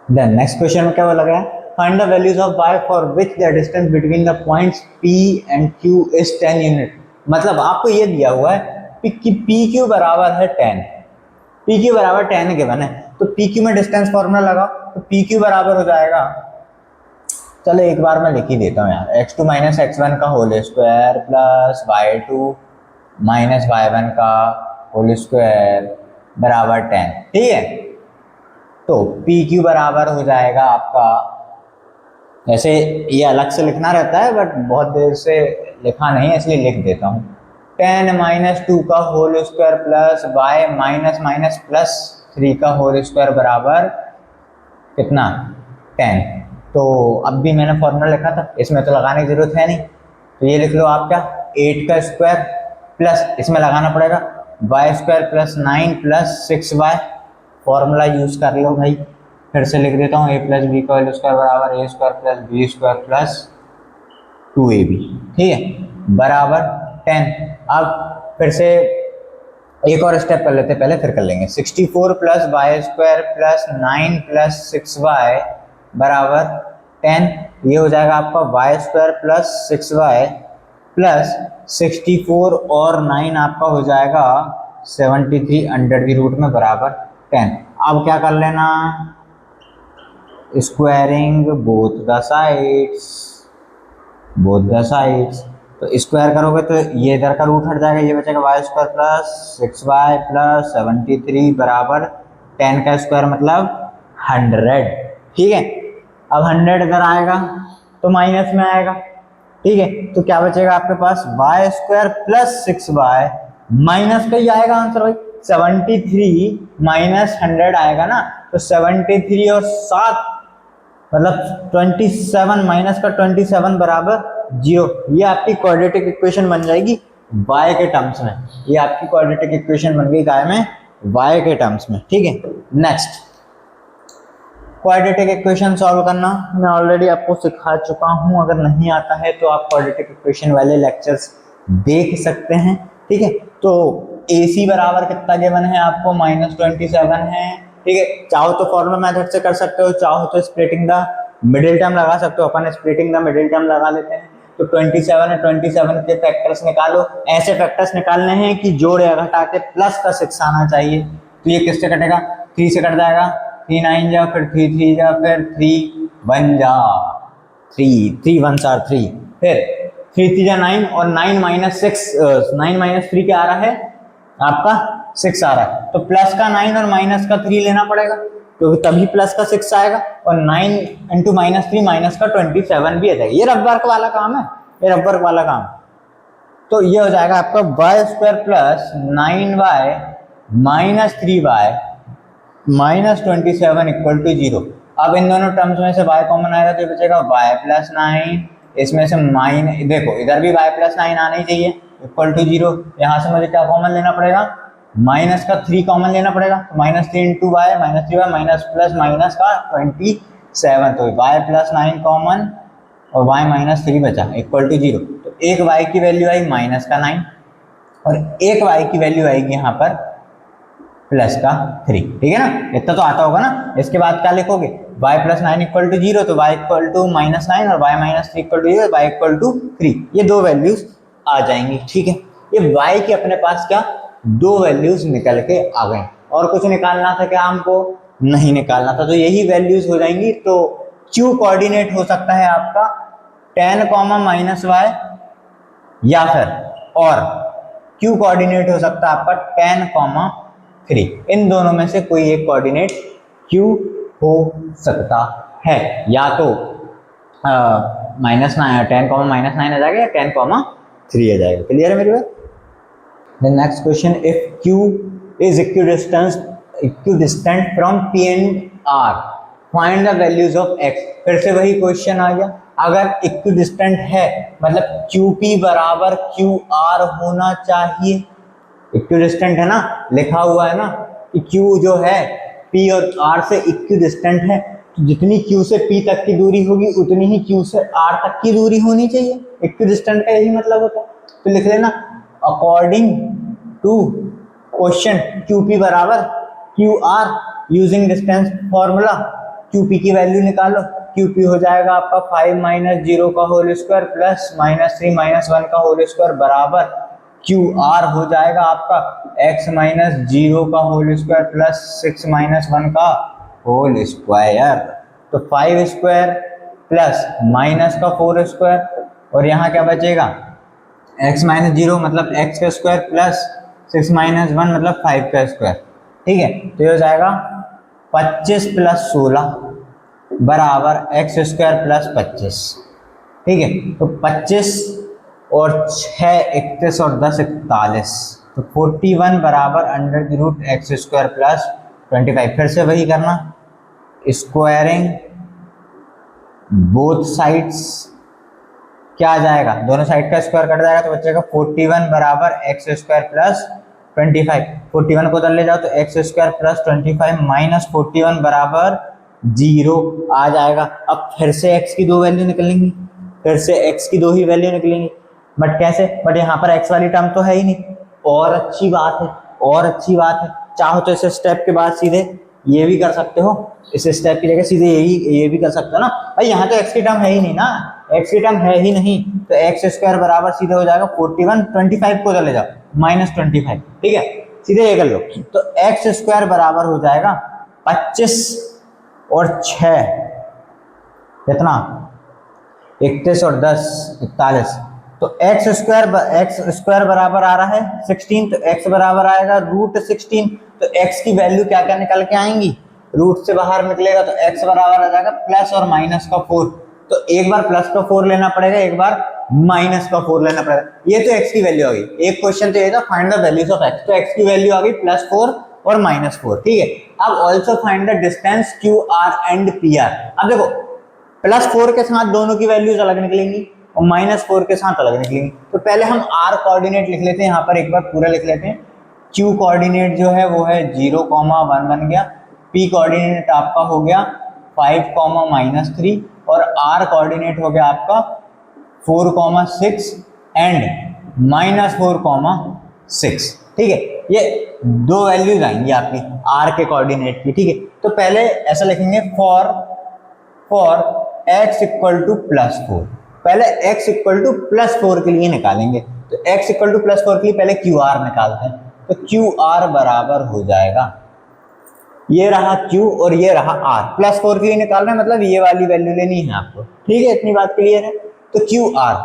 देन नेक्स्ट क्वेश्चन में क्या बोला गया, find the values of y for which the distance between the points p and q is 10 unit. मतलब आपको ये दिया हुआ है कि pq बराबर है 10, pq बराबर 10 गिवन है, तो pq में डिस्टेंस फॉर्मूला लगाओ, तो pq बराबर हो जाएगा, चलो एक बार मैं लिख ही देता हूँ यार, x2 - x1 का whole square plus y2 - y1 का होल स्क्वायर बराबर 10, ठीक है। तो pq बराबर हो जाएगा आपका, ऐसे ये अलग से लिखना रहता है बट बहुत देर से लिखा नहीं है इसलिए लिख देता हूँ, 10 - 2 का whole square plus y plus 3 का होल स्क्वायर बराबर कितना 10। तो अब भी मैंने फॉर्मूला लिखा था, इसमें तो लगाने की जरूरत है नहीं, तो ये लिख लो आप क्या, 8 का स्क्वायर प्लस इसमें लगाना पड़ेगा y square plus 9 plus 6y, formula use कर लो भाई। फिर से लिख देता हूँ, a प्लस बी का होल स्क्वायर बराबर a square plus B square plus 2ab, ठीक है, बराबर 10। अब फिर से एक और स्टेप कर लेते, पहले फिर कर लेंगे, 64 plus y square plus 9 plus 6y बराबर 10, ये हो जाएगा आपका y square plus 6y plus 64 और 9 आपका हो जाएगा 73 अंडर द रूट में बराबर 10। अब क्या कर लेना, स्क्वायरिंग बोथ द साइड्स, तो स्क्वायर करोगे तो ये इधर का रूट हट जाएगा, ये बचेगा Y square plus 6y plus 73 बराबर 10 का स्क्वायर मतलब 100, ठीक है। अब 100 इधर आएगा तो माइनस में आएगा, ठीक है, तो क्या बचेगा आपके पास Y square plus 6y, minus का ही आएगा आंसर भाई, 73 माइनस 100 आएगा ना, तो 73 और 7 मतलब 27 माइनस का 27 बराबर 0, ये आपकी क्वाड्रेटिक इक्वेशन बन जाएगी y के टर्म्स में, ये आपकी क्वाड्रेटिक इक्वेशन बन गई काय में, y के टर्म्स में, ठीक है। नेक्स्ट क्वाड्रेटिक इक्वेशन सॉल्व करना मैं ऑलरेडी आपको सिखा चुका हूं, अगर नहीं आता है तो आप क्वाड्रेटिक इक्वेशन वाले लेक्चर्स देख सकते हैं, ठीक है। तो AC बराबर कितना गिवन है आपको, -27 है, ठीक है। चाहो तो फॉर्मूला मेथड से कर सकते हो, चाहो तो स्प्लिटिंग द मिडिल टर्म लगा सकते हो, अपन स्प्लिटिंग द मिडिल टर्म लगा लेते हैं। तो 27 है, 27 के फैक्टर्स निकालो, ऐसे फैक्टर्स निकालने हैं कि जोड़ या घटा के प्लस का 6 आना चाहिए, तो ये किससे कटेगा, 3 से कट जाएगा, 3 9 जा, फिर 3 3 जा, फिर 3 1 जा, 3 1 4 3, फिर 3 3 जा 9 और 9 माइनस 3 क्या आ रहा है आपका 6 आ रहा है, तो प्लस का 9 और माइनस का 3 लेना पड़ेगा क्योंकि तभी प्लस का 6 आएगा, और 9 इंटू -3 माइनस का 27 भी आ जाएगा। ये रफ वर्क वाला काम है, ये रफ वर्क वाला काम। तो ये हो जाएगा आपका y square plus 9y minus 3y minus 27 equal to 0। अब इन दोनों टर्म्स में से y कॉमन आएगा तो ये बचेगा y प्लस 9, इसमें से देखो इधर भी y प्लस 9 आना ही चाहिए इक्वल टू 0। यहाँ से मुझे क्या कॉमन लेना पड़ेगा, माइनस का 3 कॉमन लेना पड़ेगा, तो minus 3 into y, minus 3 y minus plus minus का 27, तो y प्लस 9 कॉमन और y माइनस 3 बचा इक्वल टू 0। तो एक y की वैल्यू आई माइनस का 9 और एक y की वैल्यू आएगी यहाँ पर प्लस का 3, ठीक है ना, इतना तो आता होगा ना। इसके बाद क्या लिखोगे, y प्लस 9 इक्वल टू 0, तो y इक्वल टू माइनस 9 और y minus 3 equal to 0, y equal to 3, ये दो वैल्यूज आ जाएंगी, ठीक है। ये y की अपने पास क्या दो वैल्यूज निकल के आ गए, और कुछ निकालना था क्या हमको, नहीं निकालना था, तो यही वैल्यूज हो जाएंगी। तो q कोऑर्डिनेट हो सकता है आपका 10 माइनस वाई, या फिर और q कोऑर्डिनेट हो सकता है आपका 10 3, इन दोनों में से कोई एक कोऑर्डिनेट q हो सकता है, या तो माइनस 9 10 माइनस 9 आ जाएगा या 10 3 आ जाएगा। क्लियर है मेरी बात। The next question, if q is equidistant from p and r, find the values of x। फिर से वही क्वेश्चन आ गया, अगर इक्विडिस्टेंट है मतलब qp बराबर qr होना चाहिए। इक्विडिस्टेंट है ना, लिखा हुआ है ना कि q जो है p और r से इक्विडिस्टेंट है, तो जितनी q से p तक की दूरी होगी उतनी ही q से r तक की दूरी होनी चाहिए। इक्विडिस्टेंट का यही मतलब होता है। तो लिख लेना अकॉर्डिंग टू क्वेश्चन qp बराबर qr, using distance formula qp की वैल्यू निकालो। qp हो जाएगा आपका 5 माइनस 0 का whole square plus minus 3 minus 1 का होल स्क्वायर बराबर qr हो जाएगा आपका x माइनस 0 का होल स्क्वायर प्लस 6 माइनस 1 का होल स्क्वायर। तो 5 स्क्वायर प्लस माइनस का 4 स्क्वायर, और यहाँ क्या बचेगा x माइनस 0 मतलब x का स्क्वायर प्लस 6 माइनस 1 मतलब 5 का स्क्वायर, ठीक है। तो ये हो जाएगा 25 प्लस 16 बराबर x स्क्वायर प्लस 25, ठीक है। तो 25 और 6 31 और 10 41, तो 41 बराबर under the root x square plus 25। फिर से वही करना, स्क्वायरिंग बोथ साइड्स, क्या आ जाएगा, दोनों साइड का स्क्वायर कट जाएगा तो बचेगा 41 बराबर एक्स स्क्वायर प्लस 25। 41 को उधर ले जाओ तो एक्स स्क्वायर प्लस 25 माइनस 41 बराबर 0 आ जाएगा। अब फिर से x की दो वैल्यू निकलेंगी, फिर से x की दो ही वैल्यू निकलेंगी, बट कैसे, बट यहाँ पर x वाली टर्म तो है ही नहीं। और अच्छी बात है, और अच्छी बात है, चाहो तो इस स्टेप के बाद सीधे ये भी कर सकते हो, इस स्टेप की जगह सीधे ये भी कर सकते हो ना भाई। यहाँ तो x की टर्म है ही नहीं ना, x की टर्म है ही नहीं, तो एक्स स्क्वायर बराबर सीधे हो जाएगा 41, 25 को ले जाओ माइनस 25, ठीक है, सीधे ये कर लो। तो एक्स स्क्वायर बराबर हो जाएगा 25 और 6 कितना 31 और 10 41, तो एक्स स्क्वायर बराबर आ रहा है 16, तो x बराबर आएगा रूट 16। तो x की वैल्यू क्या क्या निकल के आएंगी, रूट से बाहर निकलेगा तो x बराबर आ जाएगा प्लस और माइनस का 4। तो एक बार प्लस का 4 लेना पड़ेगा, एक बार माइनस का 4 लेना पड़ेगा। ये तो x की वैल्यू आ गई। एक क्वेश्चन तो ये था find the values of x, तो x की वैल्यू आ गई +4 और -4, ठीक है। अब also find the distance QR and PR। अब देखो +4 के साथ दोनों की वैल्यूज अलग निकलेंगी और -4 के साथ अलग निकलेंगी। तो पहले हम r कोऑर्डिनेट लिख लेते हैं, यहाँ पर एक बार पूरा लिख लेते हैं। q कोऑर्डिनेट जो है वो है 0, 1 बन गया, p कोऑर्डिनेट आपका हो गया 5, -3 और r कोऑर्डिनेट हो गया आपका 4, 6 एंड -4, 6, ठीक है। ये दो वैल्यूज आएंगी आपकी r के कोऑर्डिनेट की, ठीक है। तो पहले ऐसा लिखेंगे फॉर x इक्वल टू +4, पहले x इक्वल टू +4 के लिए निकालेंगे। तो x इक्वल टू +4 के लिए पहले QR निकालते हैं। तो QR बराबर हो जाएगा, ये रहा Q और ये रहा R। +4 के लिए निकालना है मतलब ये वाली वैल्यू लेनी है आपको, ठीक है, इतनी बात क्लियर है। तो QR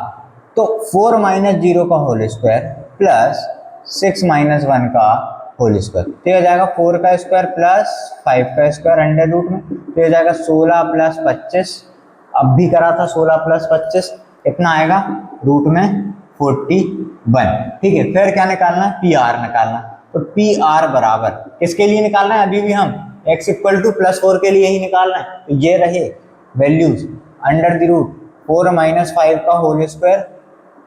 तो 4 - 0 का होल स्क्वायर प्लस 6 - 1 का होल स्क्वायर, तो हो जाएगा 4 का स्क्वायर प्लस 5 का स्क्वायर अंडर रूट में, तो हो जाएगा 16 + 25, अब भी करा था 16 + 25, इतना आएगा रूट में 41, ठीक है। फिर क्या निकालना है, PR निकालना। तो PR बराबर किसके लिए निकालना है, अभी भी हम x इक्वल टू +4 के लिए ही निकालना है, तो ये रहे वैल्यूज अंडर द रूट 4 - 5 का whole square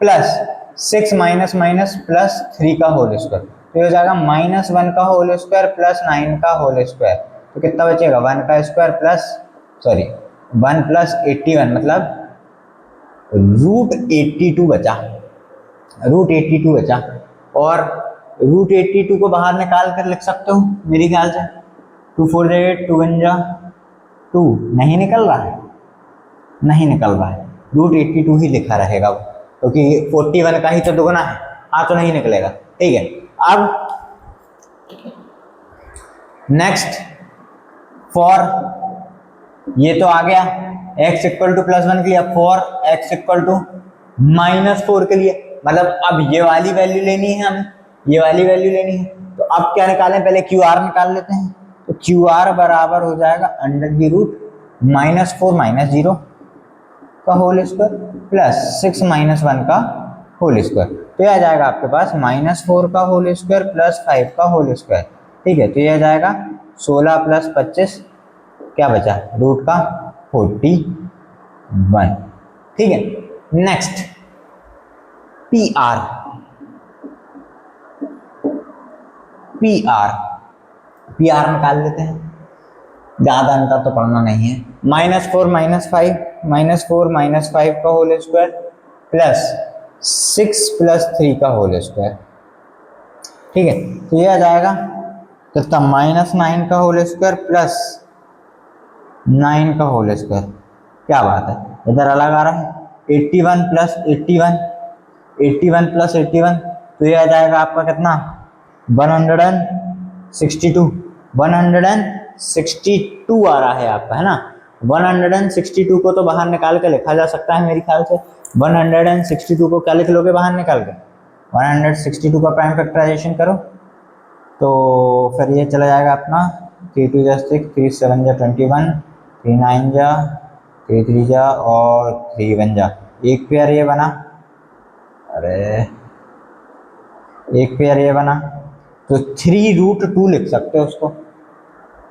plus 6 minus minus plus 3 का होल स्क्वायर, तो ये हो जाएगा -1 का होल स्क्वायर प्लस 9 का होल स्क्वायर, तो कितना बचेगा 1 का स्क्वायर प्लस 1 प्लस 81 मतलब √82 बचा, √82 बचा। और √82 को बाहर निकाल कर लिख सकते हो मेरे ख्याल से, 2 4 8 2 1 2, नहीं निकल रहा है, नहीं निकल रहा है, √82 ही लिखा रहेगा क्योंकि 41 का ही तो दुगना है, हाँ तो नहीं निकलेगा। ठीक है, अब नेक्स्ट फॉर ये तो आ गया x इक्वल टू +1 के लिए, फॉर x इक्वल टू -4 के लिए, मतलब अब ये वाली वैल्यू लेनी है हमें, ये वाली वैल्यू लेनी है, तो अब क्या निकालें, पहले QR निकाल लेते हैं, तो QR बराबर हो जाएगा अंडर द रूट -4 - 0 का होल स्क्वायर प्लस 6 - 1 का होल स्क्वायर, तो ये आ जाएगा आपके पास -4 का होल स्क्वायर प्लस 5 का होल स्क्वायर। ठीक है, तो ये आ जाएगा 16 + 25 क्या बचा रूट का 41। ठीक है, नेक्स्ट PR, PR निकाल लेते हैं, ज्यादा अंतर तो पढ़ना नहीं है। -4 - 5 का होल स्क्वायर प्लस 6 + 3 का होल स्क्वायर। ठीक है, तो ये आ जाएगा कितना -9 का होल स्क्वायर प्लस 9 का होल स्क्वायर, क्या बात है, इधर अलग आ रहा है, 81 + 81 + 81, तो ये आ जाएगा आपका कितना 162 आ रहा है आपका, है ना। 162 को तो बाहर निकाल के लिखा जा सकता है मेरे ख्याल से, 162 को क्या लिख लोगे बाहर निकाल के, 162 का प्राइम फैक्टराइजेशन करो तो फिर ये चला जाएगा अपना 3 2 6 3 7 21 3 9 3 3 और 3 1 एक पेयर ये बना, अरे एक पेयर ये बना, तो 3√2 लिख सकते हो उसको,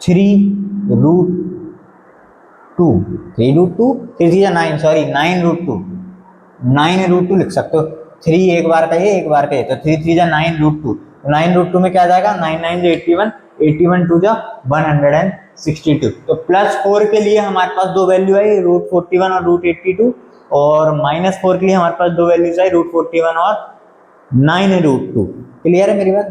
3√2 3√2 3 9 सॉरी 9√2 लिख सकते हो, 3 एक बार का ये एक बार का ये, तो 3 3 9√2, 9√2 में क्या आ जाएगा 9 9 81 81 2 162, तो +4 के लिए हमारे पास दो वैल्यू आई √41 और √82, और -4 के लिए हमारे पास दो वैल्यूज आई √41 और 9√2। क्लियर है मेरी बात।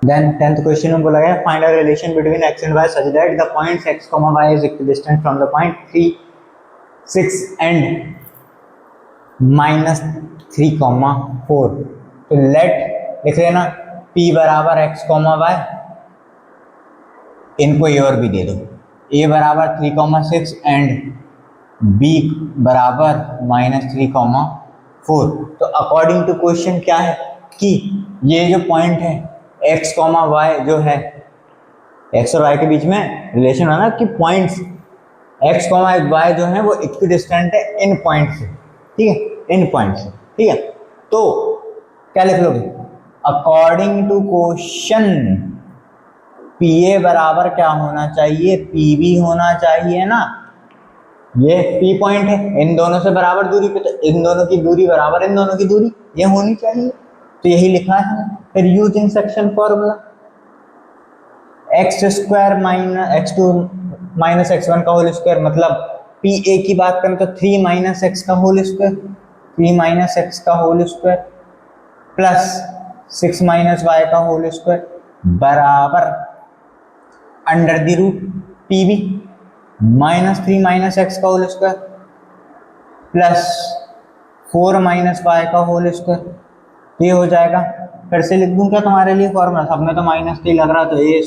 देन 10th क्वेश्चन में बोला गया find a relation between x and y such that the points x, y is equidistant from the point 3 6 and -3, 4, तो लेट लिख लेना p बराबर x, y, इनको a और b दे दो, a बराबर 3, 6 एंड b बराबर -3, 4, तो अकॉर्डिंग टू क्वेश्चन क्या है कि ये जो पॉइंट है x, y जो है x और y के बीच में रिलेशन है ना कि पॉइंट्स x, y जो है वो इक्विडिस्टेंट है इन पॉइंट से, ठीक है, इन पॉइंट से, ठीक है, तो क्या लिख लोगे अकॉर्डिंग टू क्वेश्चन PA बराबर क्या होना चाहिए, PB होना चाहिए ना, ये P पॉइंट है इन दोनों से बराबर दूरी पे, तो इन दोनों की दूरी बराबर इन दोनों की दूरी ये होनी चाहिए, तो यही लिखा है। फिर using section formula x² -x2 -x1 का होल स्क्वायर, मतलब PA की बात करें तो 3 - x का होल स्क्वायर, 3 - x का होल स्क्वायर प्लस 6 - y का होल स्क्वायर बराबर under the root PB -3 - x का होल स्क्वायर प्लस 4 - y का होल स्क्वायर, ये हो जाएगा। फिर से लिख दूं क्या तुम्हारे लिए फॉर्मूला, सब में तो माइनस के लग रहा, तो a²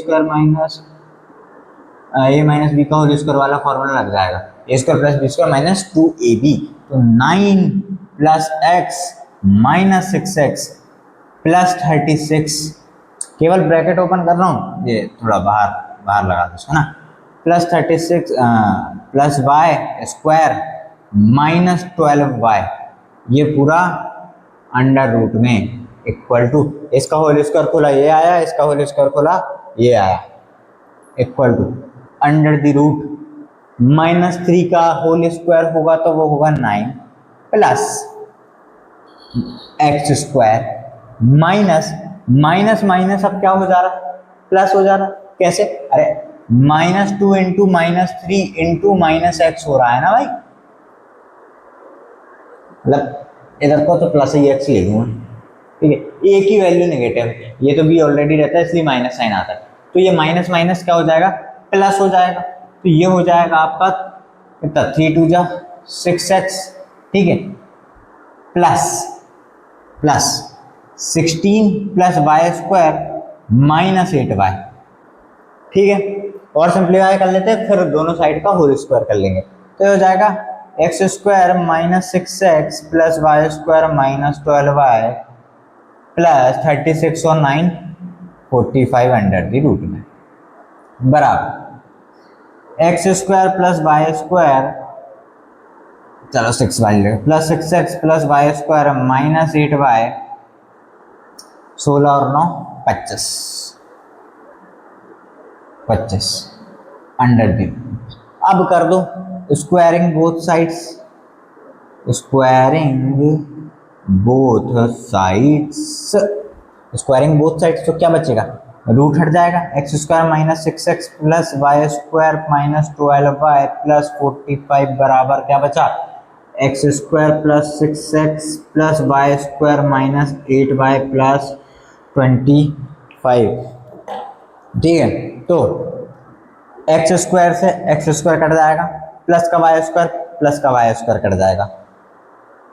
- b का होल स्क्वायर वाला फॉर्मूला लग जाएगा, a² + b² - 2ab, तो 9 + x - 6x + 36, केवल ब्रैकेट ओपन कर रहा हूँ, ये थोड़ा बाहर लगा दो ना, +36 + y² -12y, ये पूरा अंडर रूट में इक्वल टू, इसका होल स्क्वायर खोला ये आया, इसका होल स्क्वायर खोला ये आया, equal to under the root -3 का होल स्क्वायर होगा तो वो होगा 9 plus x square minus minus minus अब क्या हो जा रहा है, प्लस हो जा रहा है। कैसे? अरे -2 इंटू -3 इंटू -x हो रहा है ना भाई, मतलब इधर को तो प्लस ही एक्स ले लूंगा, ठीक है। ए की वैल्यू नेगेटिव, ये तो बी ऑलरेडी रहता है इसलिए माइनस साइन आता है, तो ये माइनस माइनस क्या हो जाएगा, प्लस हो जाएगा। तो ये हो जाएगा आपका कितना, 3 2 जा 6x, ठीक है, plus plus 16 plus y square -8y, ठीक है। और सिंप्लीफाई कर लेते हैं, फिर दोनों साइड का होल स्क्वायर कर लेंगे, तो हो जाएगा x square -6x plus y square -12y plus 36 और 9 45 अंडर द रूट में बराबर x square plus y square, चलो 6y plus 6x plus y square -8y, 16 और 9 25 अंडर द। अब कर दो squaring both sides, squaring both sides, squaring both sides, तो क्या बचेगा, रूट हट जाएगा, x square -6x plus y square -12y plus 45 बराबर क्या बचा, x square plus 6x plus y square -8y plus 25, ठीक है। तो एक्स स्क्वायर से एक्स स्क्वायर कट जाएगा, प्लस का वाई स्क्वायर प्लस का वाई स्क्वायर कट जाएगा,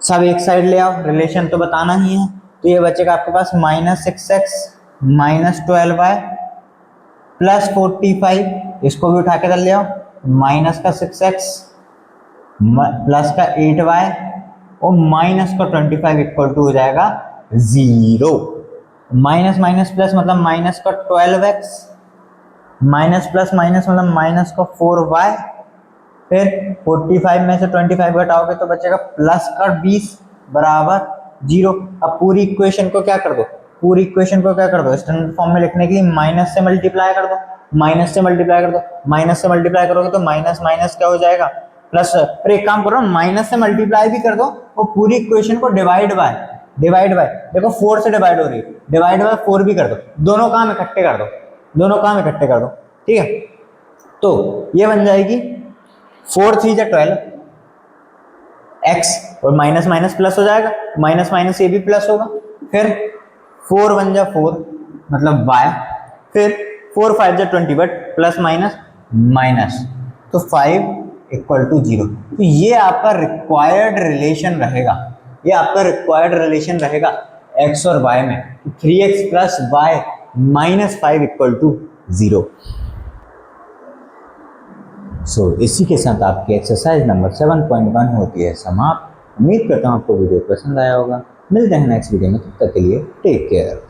सब एक साइड ले आओ, रिलेशन तो बताना ही है। तो ये बचेगा आपके पास -6x -12y प्लस 45, इसको भी उठा के इधर ले आओ, माइनस का 6x प्लस का 8y और माइनस का 25 इक्वल टू हो जाएगा 0। माइनस माइनस प्लस मतलब माइनस का 12x, माइनस प्लस माइनस मतलब माइनस का 4y, फिर 45 में से 25 घटाओगे तो बचेगा प्लस का 20 बराबर 0। अब पूरी इक्वेशन को क्या कर दो, पूरी इक्वेशन को क्या कर दो, स्टैंडर्ड फॉर्म में लिखने के लिए माइनस से मल्टीप्लाई कर दो, माइनस से मल्टीप्लाई कर दो, माइनस से मल्टीप्लाई करोगे तो माइनस माइनस क्या हो जाएगा प्लस। फिर एक काम करो, माइनस से मल्टीप्लाई भी कर दो और पूरी इक्वेशन को डिवाइड बाय देखो 4 से डिवाइड हो रही है, डिवाइड बाय 4 भी कर दो, दोनों काम इकट्ठे कर दो, दोनों काम इकट्ठे कर दो, ठीक है। तो ये बन जाएगी 4 3 जा 12 x और माइनस माइनस प्लस हो जाएगा, माइनस माइनस ये भी प्लस होगा, फिर 4 1 जा 4 मतलब y, फिर 4 5 जा 20 बट प्लस माइनस माइनस, तो 5 इक्वल टू 0। तो ये आपका रिक्वायर्ड रिलेशन रहेगा, ये आपका रिक्वायर्ड रिलेशन रहेगा x और y में, 3x plus y -5 equal to 0। So इसी के साथ आपकी एक्सरसाइज नंबर 7.1 होती है समाप्त। उम्मीद करता हूँ आपको वीडियो पसंद आया होगा। मिलते हैं नेक्स्ट वीडियो में, तब तक के लिए टेक केयर।